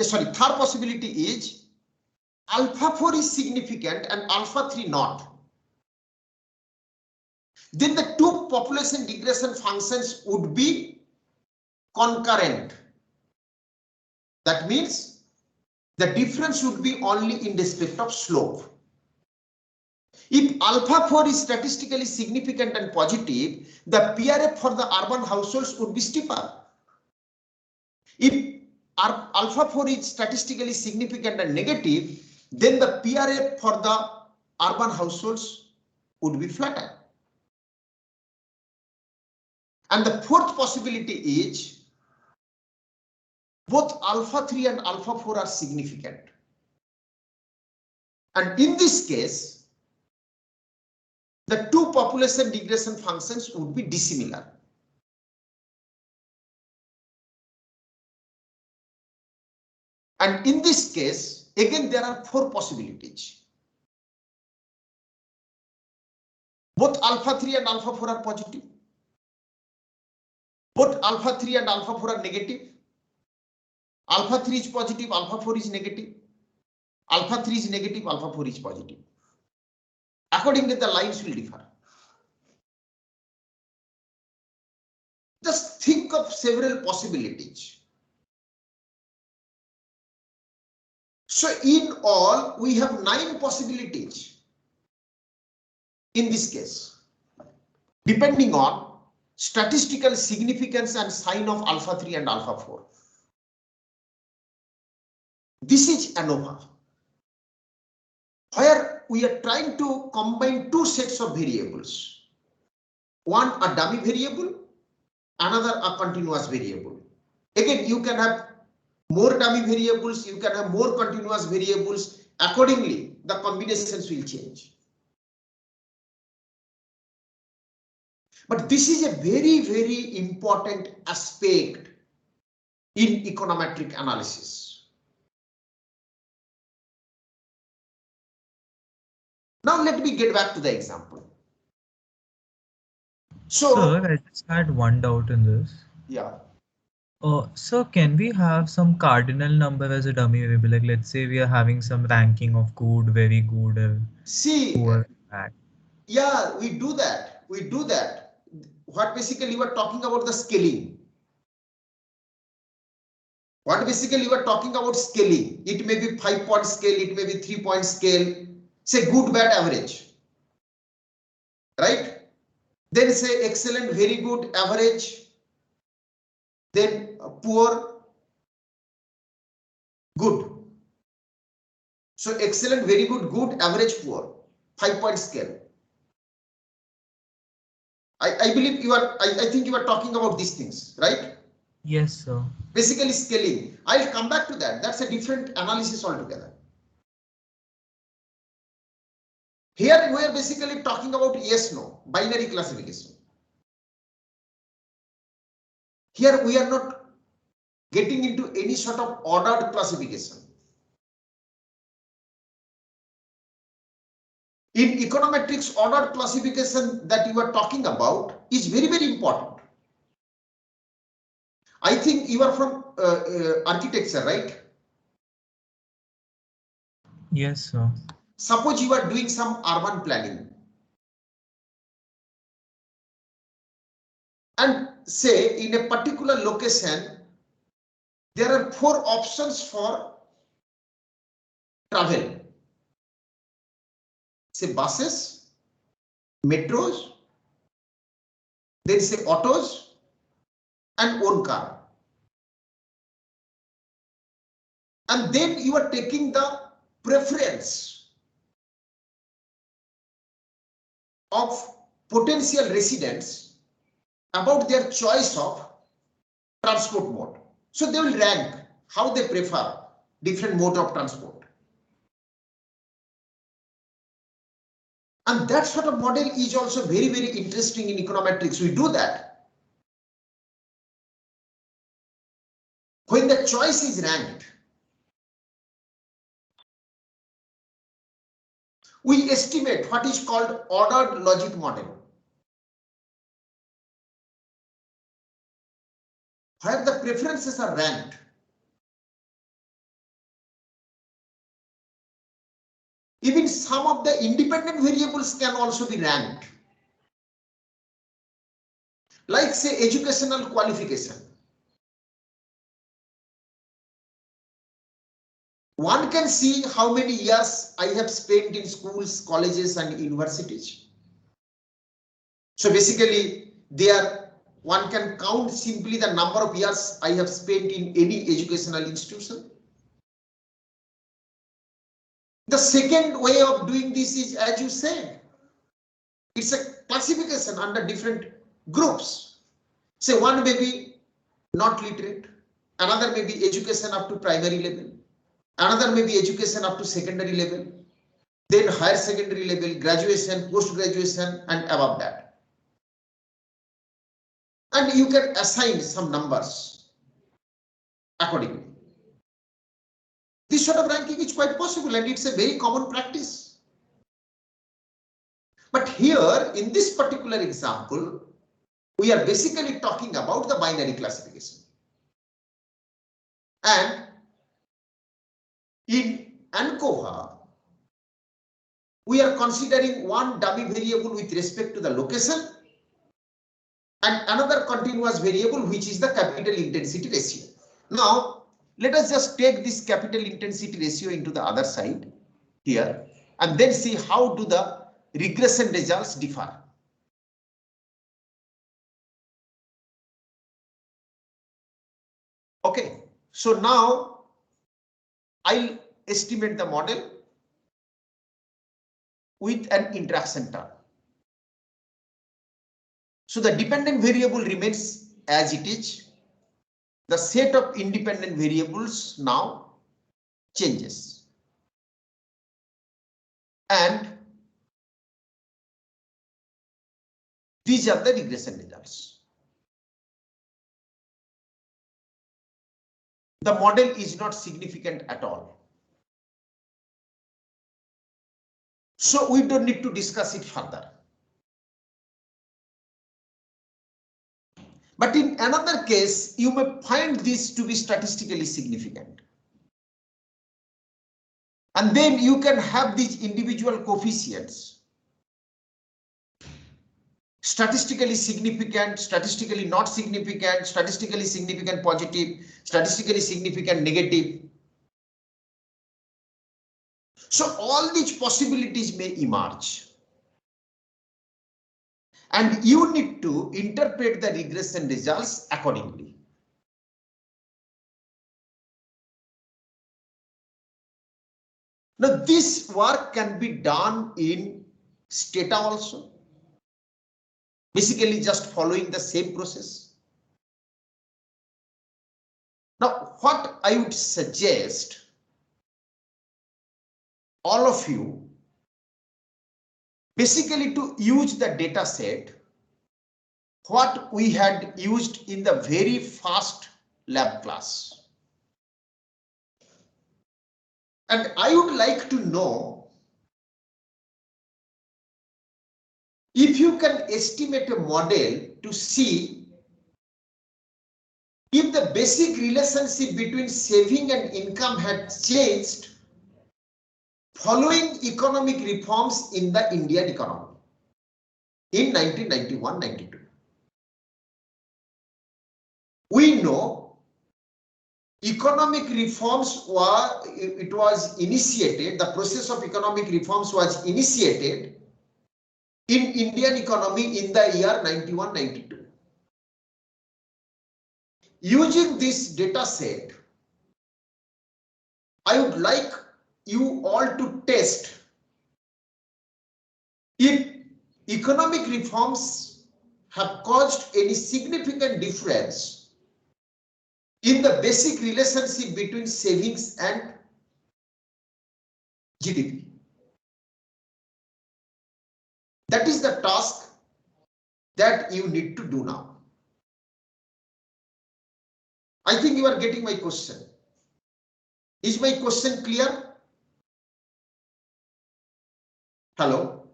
alpha 4 is significant and alpha 3 not. Then the two population regression functions would be concurrent. That means the difference would be only in respect of slope. If alpha 4 is statistically significant and positive, the PRF for the urban households would be steeper. If alpha 4 is statistically significant and negative, then the PRF for the urban households would be flatter. And the fourth possibility is both alpha 3 and alpha 4 are significant. And in this case, the two population regression functions would be dissimilar. And in this case, again, there are four possibilities. Both alpha 3 and alpha 4 are positive. Both alpha 3 and alpha 4 are negative. Alpha 3 is positive, alpha 4 is negative. Alpha 3 is negative, alpha 4 is positive. Accordingly, the lines will differ. Just think of several possibilities. So in all, we have 9 possibilities in this case, depending on statistical significance and sign of alpha 3 and alpha 4. This is ANOVA, where we are trying to combine two sets of variables. One a dummy variable, another a continuous variable. Again, you can have more dummy variables, you can have more continuous variables. Accordingly, the combinations will change. But this is a very, very important aspect in econometric analysis. Now let me get back to the example. So, Sir, I just had one doubt in this. yeah. So can we have some cardinal number as a dummy variable? Like let's say we are having some ranking of good, very good, or See, poor, bad. yeah, we do that. We do that. What basically you are talking about the scaling. What basically you are talking about scaling. It may be 5-point scale, it may be 3-point scale. Say good, bad, average. Right? Then say excellent, very good, average. Then poor, good. So excellent, very good, good, average, poor. 5-point scale. I believe you are, I think you are talking about these things, right? Yes, sir. Basically scaling. I'll come back to that. That's a different analysis altogether. Here we are basically talking about yes, no, binary classification. Here we are not getting into any sort of ordered classification. In econometrics, ordered classification that you are talking about is very, very important. I think you are from architecture, right? Yes, sir. Suppose you are doing some urban planning. And say in a particular location, there are 4 options for travel. Say buses, metros, then say autos and own car. And then you are taking the preference of potential residents about their choice of transport mode. So they will rank how they prefer different mode of transport. And that sort of model is also very, very interesting in econometrics. We do that. When the choice is ranked, we estimate what is called ordered logic model, where the preferences are ranked. Even some of the independent variables can also be ranked. Like say educational qualification. One can see how many years I have spent in schools, colleges and universities. So basically one can count simply the number of years I have spent in any educational institution. The second way of doing this is, as you said, it's a classification under different groups. Say one may be not literate, another may be education up to primary level, another may be education up to secondary level, then higher secondary level, graduation, post-graduation, and above that. And you can assign some numbers accordingly. This sort of ranking is quite possible and it's a very common practice. But here in this particular example, we are basically talking about the binary classification. And in ANCOVA, we are considering one dummy variable with respect to the location and another continuous variable, which is the capital intensity ratio. Now, let us just take this capital intensity ratio into the other side here and then see how do the regression results differ. Okay, so now I'll estimate the model with an interaction term. So the dependent variable remains as it is. The set of independent variables now changes. And these are the regression results. The model is not significant at all. So we don't need to discuss it further. But in another case, you may find this to be statistically significant. And then you can have these individual coefficients. Statistically significant, statistically not significant, statistically significant positive, statistically significant negative. So all these possibilities may emerge. And you need to interpret the regression results accordingly. Now, this work can be done in Stata also. Basically, just following the same process. Now, what I would suggest all of you basically to use the data set what we had used in the very first lab class. And I would like to know if you can estimate a model to see if the basic relationship between saving and income had changed following economic reforms in the Indian economy in 1991-92. We know economic reforms was initiated, the process of economic reforms was initiated in Indian economy in the year 91-92. Using this data set, I would like you all to test if economic reforms have caused any significant difference in the basic relationship between savings and GDP. That is the task that you need to do now. I think you are getting my question. Is my question clear? Hello?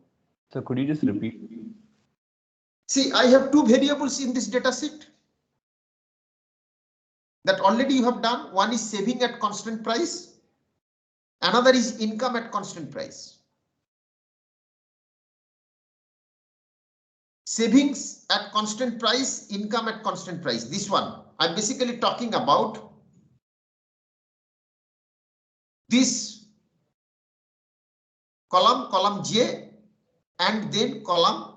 So could you just repeat? See, I have two variables in this data set that already you have done. One is saving at constant price. Another is income at constant price. Savings at constant price, income at constant price. This one, I'm basically talking about this column J, and then column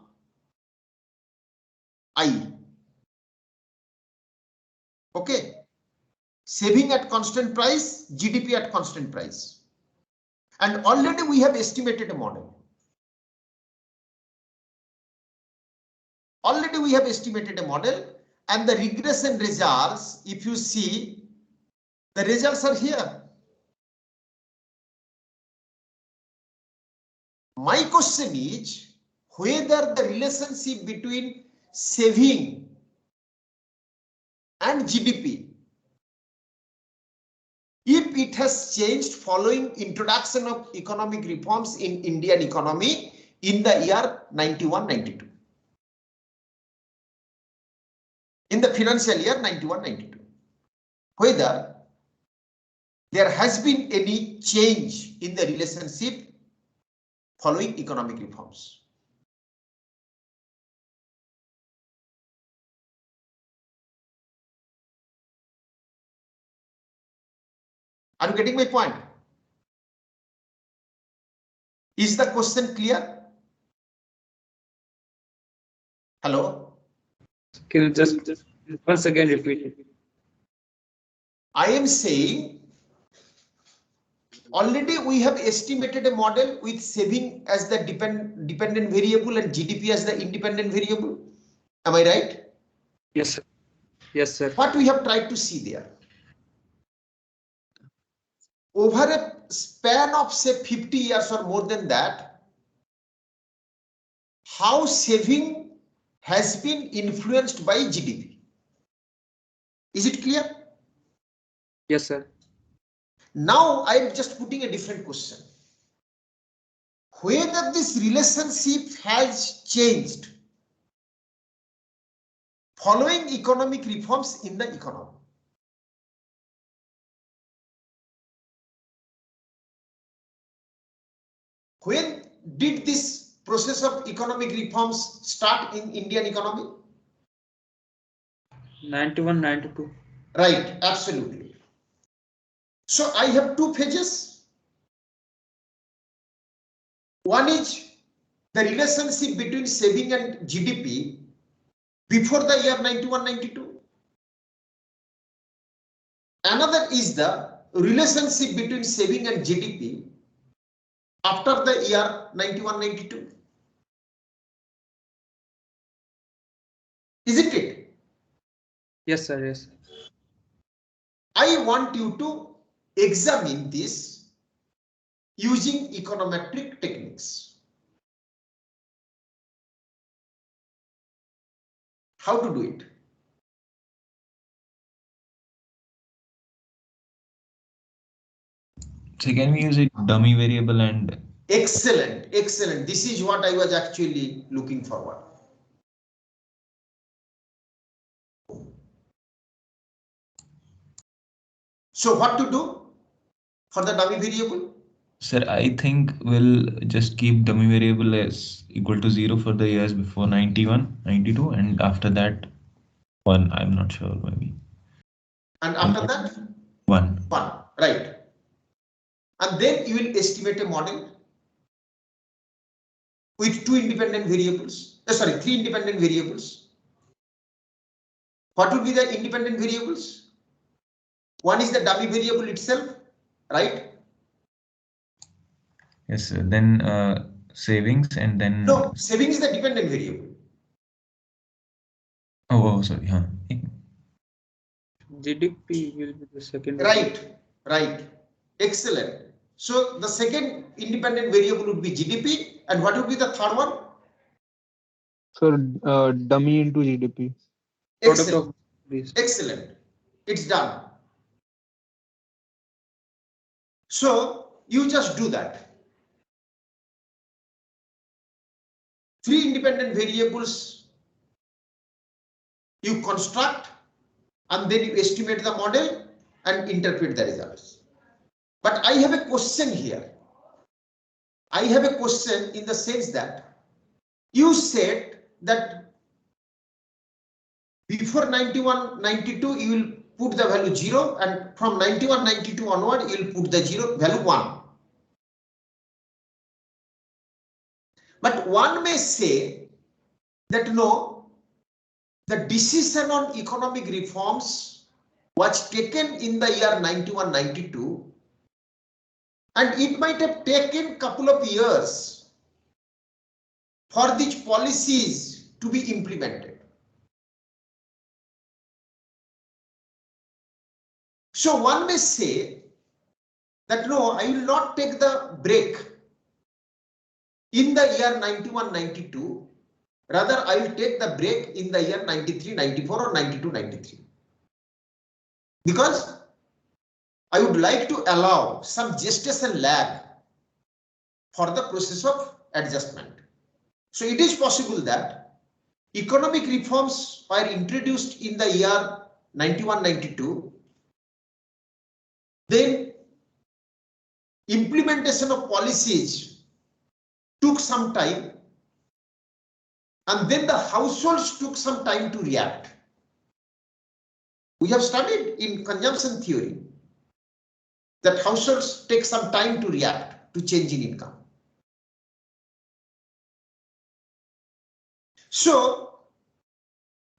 I. Okay. Saving at constant price, GDP at constant price. And already we have estimated a model. Already we have estimated a model, and the regression results, if you see, the results are here. My question is whether the relationship between saving and GDP, if it has changed following introduction of economic reforms in Indian economy in the year 91-92. In the financial year 91-92. Whether there has been any change in the relationship following economic reforms. Are you getting my point? Is the question clear? Hello? Can you just once again repeat it? I am saying already we have estimated a model with saving as the dependent variable and GDP as the independent variable. Am I right? Yes, sir. Yes, sir. What we have tried to see there. Over a span of say 50 years or more than that, how saving has been influenced by GDP. Is it clear? Yes, sir. Now I am just putting a different question. Whether this relationship has changed following economic reforms in the economy. When did this process of economic reforms start in Indian economy? 91, 92. Right, absolutely. So I have two phases. One is the relationship between saving and GDP before the year 91-92. Another is the relationship between saving and GDP after the year 91-92. Isn't it? Yes, sir. Yes. I want you to examine this using econometric techniques. How to do it? So can we use a dummy variable and Excellent, excellent. This is what I was actually looking forward. So what to do for the dummy variable? sir, I think we'll just keep dummy variable as equal to 0 for the years before 91, 92, and after that 1, I'm not sure, maybe. And after that? 1. 1, right. And then you will estimate a model with 2 independent variables. Sorry, 3 independent variables. What will be the independent variables? One is the dummy variable itself, right? Yes, sir. Then savings and then. No, saving is the dependent variable. Oh, sorry. Huh. GDP will be the second. Right, right. Excellent. So the second independent variable would be GDP, and what would be the third one? So dummy into GDP. Excellent. Excellent. It's done. So you just do that. 3 independent variables you construct, and then you estimate the model and interpret the results. But I have a question here. I have a question in the sense that you said that before 91-92 you will put the value 0, and from 91-92 onward you will put the value 1. But one may say that no, the decision on economic reforms was taken in the year 91-92 And it might have taken couple of years for these policies to be implemented. So one may say that no, I will not take the break in the year 91-92, rather I will take the break in the year 93-94 or 92-93. Because I would like to allow some gestation lag for the process of adjustment. So it is possible that economic reforms were introduced in the year 91-92, then implementation of policies took some time, and then the households took some time to react. We have studied in consumption theory that households take some time to react to change in income. So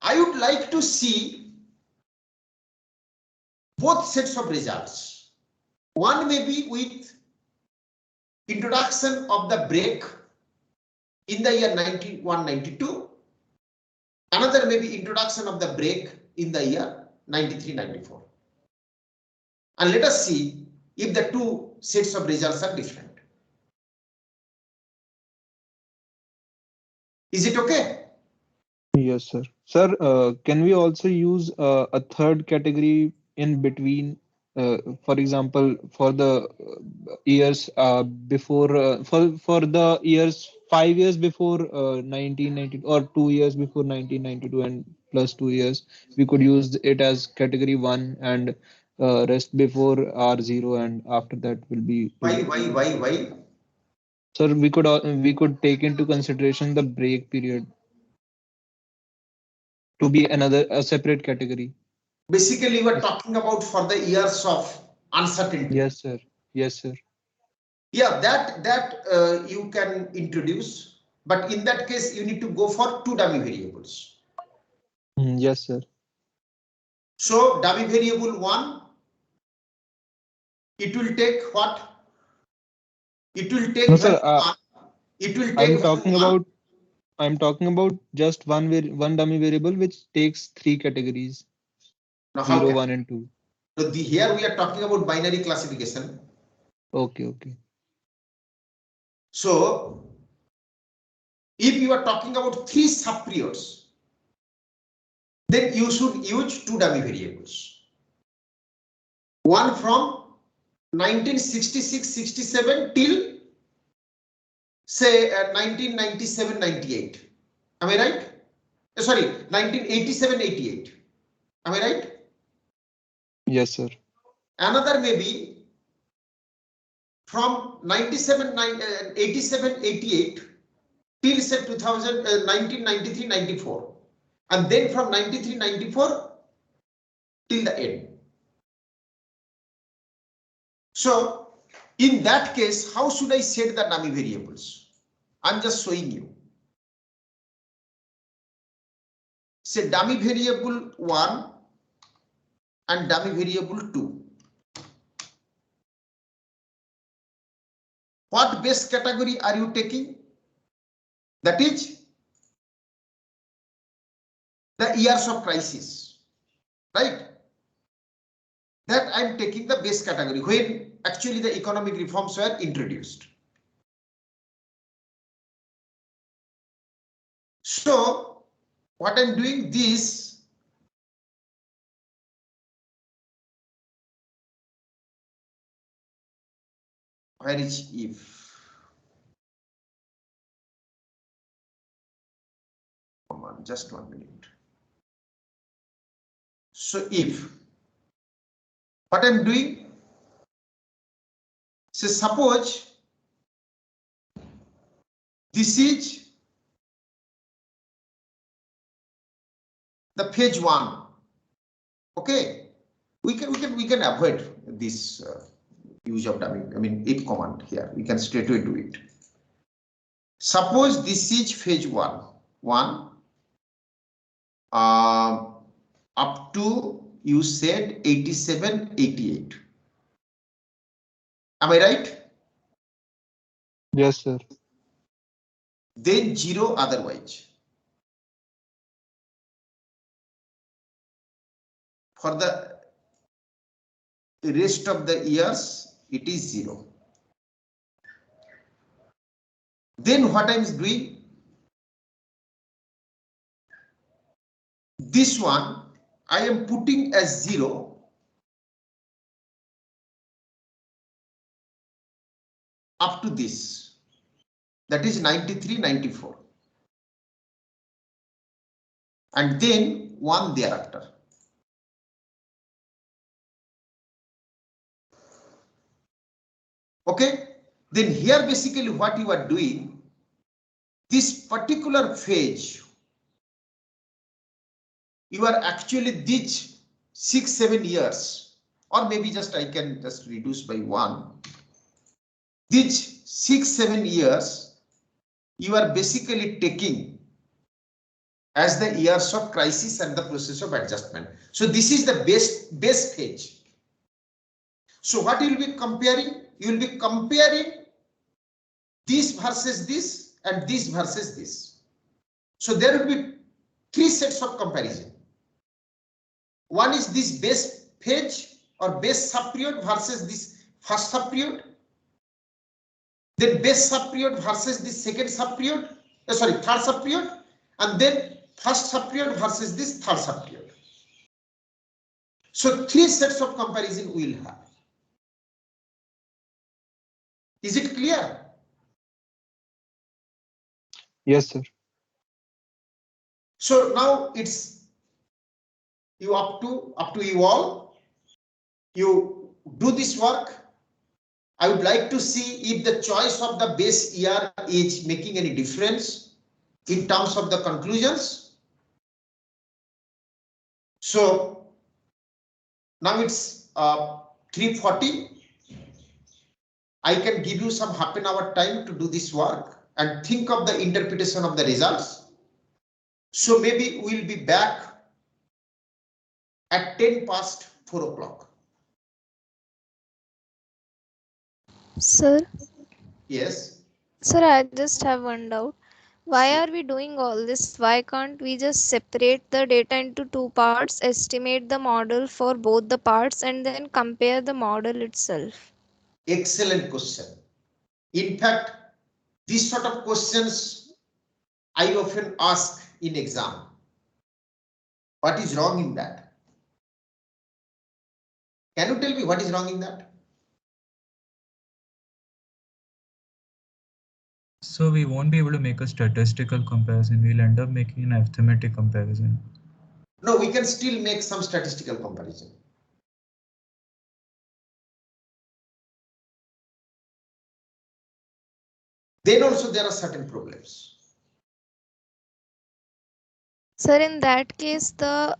I would like to see both sets of results. One may be with introduction of the break in the year 91-92. Another may be introduction of the break in the year 93-94. And let us see if the two sets of results are different. Is it okay? Yes, sir. Sir, can we also use a third category in between? For example, for the years before, for the years 5 years before 1990 or 2 years before 1992 and plus 2 years, we could use it as category 1 and rest before R0 and after that will be 2. Why? Sir, we could take into consideration the break period to be a separate category. Basically, we are talking about for the years of uncertainty. Yes, sir. Yes, sir. Yeah, that you can introduce, but in that case, you need to go for two dummy variables. Yes, sir. So dummy variable 1, it will take what? It will take. No, sir. It will take. I'm talking about just one dummy variable which takes 3 categories. Now, 0, 1, and 2. So here we are talking about binary classification. Okay. So if you are talking about 3 subperiods, then you should use 2 dummy variables. One from 1966-67 till say 1997-98. Am I right? Sorry, 1987-88. Am I right? Yes, sir. Another may be from 87-88 till say 1993-94, and then from 93-94 till the end. So in that case, how should I set the dummy variables? I'm just showing you. Say dummy variable 1 and dummy variable 2. What base category are you taking? That is the years of crisis, right? That I'm taking the base category when actually the economic reforms were introduced. So what I'm doing this, where is if? Come on, just 1 minute. So if what I'm doing, so suppose this is the phase 1. Okay, we can avoid this use of dummy. I mean, if command here, we can straight away do it. Suppose this is phase 1 up to you said 87-88. Am I right? Yes, sir. Then 0 otherwise. For the rest of the years, it is 0. Then what I am doing? This one I am putting as 0 up to this. That is 93, 94. And then 1 thereafter. Okay. Then here basically what you are doing, this particular phase, you are actually these 6-7 years, or maybe just I can just reduce by 1. These 6-7 years, you are basically taking as the years of crisis and the process of adjustment. So this is the base phase. So what you will be comparing? You will be comparing this versus this and this versus this. So there will be 3 sets of comparison. One is this base phase or base subperiod versus this first subperiod. Then base subperiod versus this second subperiod, third subperiod, and then first subperiod versus this third subperiod. So 3 sets of comparison we will have. Is it clear? Yes, sir. So now it's you up to you all. You do this work. I would like to see if the choice of the base year is making any difference in terms of the conclusions. So now it's 3:40. I can give you some half an hour time to do this work and think of the interpretation of the results. So maybe we'll be back at 10 past 4 o'clock. Sir, Yes. sir, I just have one doubt. Why are we doing all this? Why can't we just separate the data into 2 parts, estimate the model for both the parts, and then compare the model itself? Excellent question. In fact, these sort of questions I often ask in exam. What is wrong in that? Can you tell me what is wrong in that? So we won't be able to make a statistical comparison. We'll end up making an arithmetic comparison. No, we can still make some statistical comparison. Then also there are certain problems. Sir, in that case, the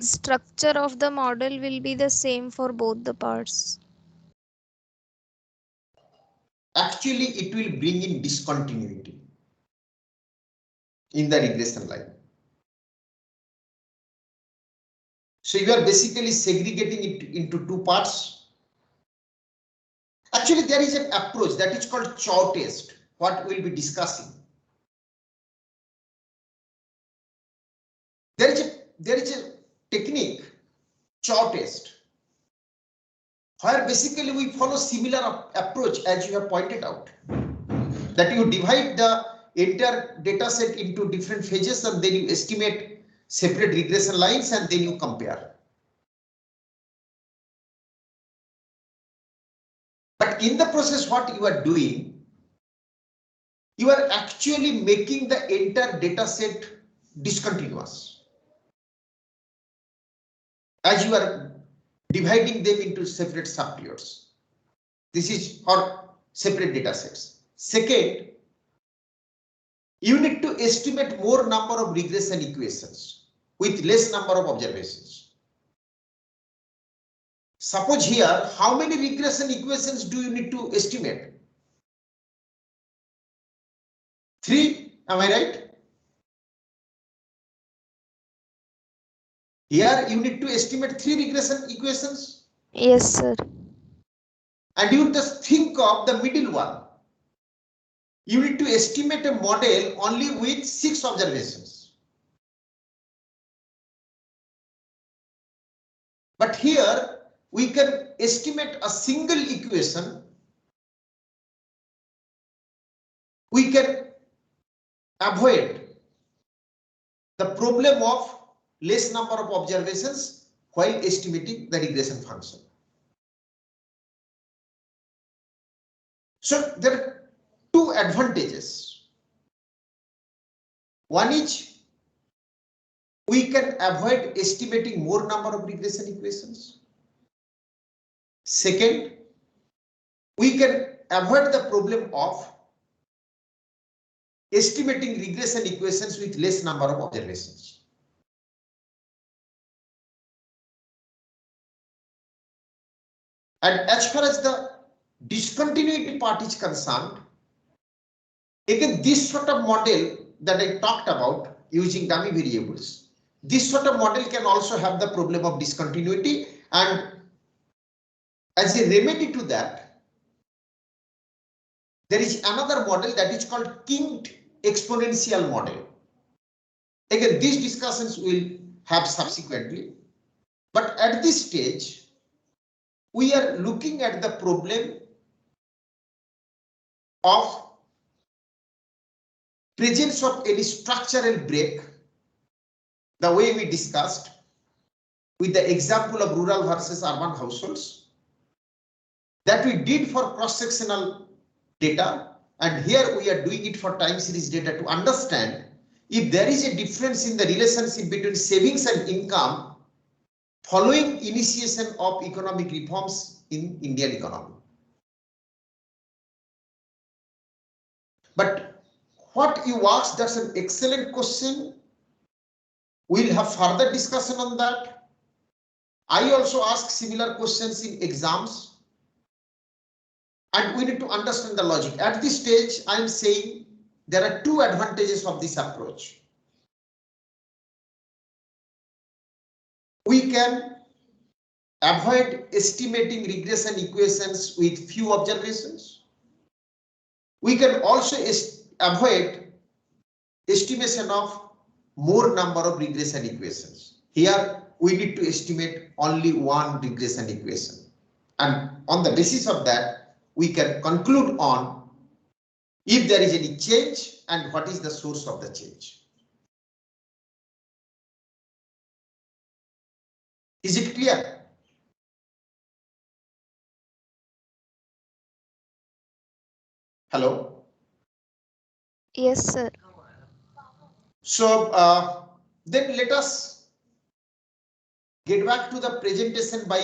structure of the model will be the same for both the parts. Actually, it will bring in discontinuity in the regression line. So you are basically segregating it into 2 parts. Actually, there is an approach that is called Chow test, what we'll be discussing. There is a technique, Chow test, where basically we follow similar approach as you have pointed out. That you divide the entire data set into different phases and then you estimate separate regression lines and then you compare. But in the process, what you are doing, you are actually making the entire data set discontinuous, as you are dividing them into separate subperiods. This is for separate data sets. Second, you need to estimate more number of regression equations with less number of observations. Suppose here, how many regression equations do you need to estimate? 3, am I right? Here you need to estimate 3 regression equations. Yes, sir. And you just think of the middle one. you need to estimate a model only with 6 observations. But here we can estimate a single equation. We can avoid the problem of less number of observations while estimating the regression function. So there are two advantages. One is we can avoid estimating more number of regression equations. Second, we can avoid the problem of estimating regression equations with less number of observations. And as far as the discontinuity part is concerned, again, this sort of model that I talked about using dummy variables, this sort of model can also have the problem of discontinuity, and as a remedy to that, there is another model that is called kinked exponential model. Again, these discussions will have subsequently, but at this stage, we are looking at the problem of presence of any structural break, the way we discussed with the example of rural versus urban households that we did for cross-sectional data, and here we are doing it for time series data to understand if there is a difference in the relationship between savings and income following initiation of economic reforms in Indian economy. But what you asked, that's an excellent question. We'll have further discussion on that. I also ask similar questions in exams, and we need to understand the logic. At this stage, I am saying there are two advantages of this approach. We can avoid estimating regression equations with few observations. We can also avoid estimation of more number of regression equations. Here we need to estimate only one regression equation, and on the basis of that we can conclude on if there is any change and what is the source of the change. Is it clear? Hello? Yes, sir. So then let us get back to the presentation by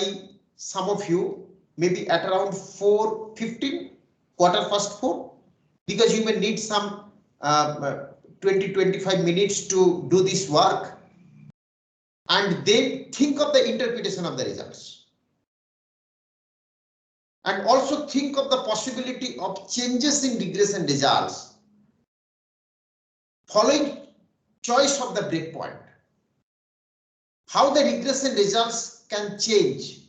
some of you, maybe at around 4:15, 4:45, because you may need some 20-25 minutes to do this work, and then think of the interpretation of the results. And also think of the possibility of changes in regression results following choice of the breakpoint. How the regression results can change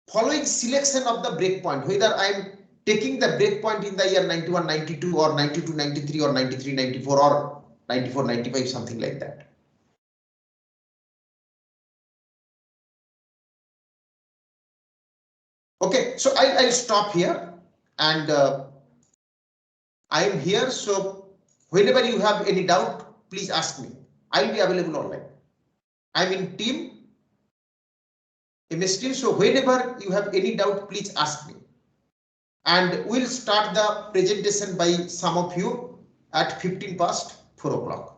following selection of the breakpoint, whether I am taking the breakpoint in the year 91-92 or 92-93 or 93-94 or 94-95, something like that. Okay, so I'll stop here, and I am here, so whenever you have any doubt, please ask me. I'll be available online. I'm in team, MS Team, so whenever you have any doubt, please ask me. And we'll start the presentation by some of you at 4:15.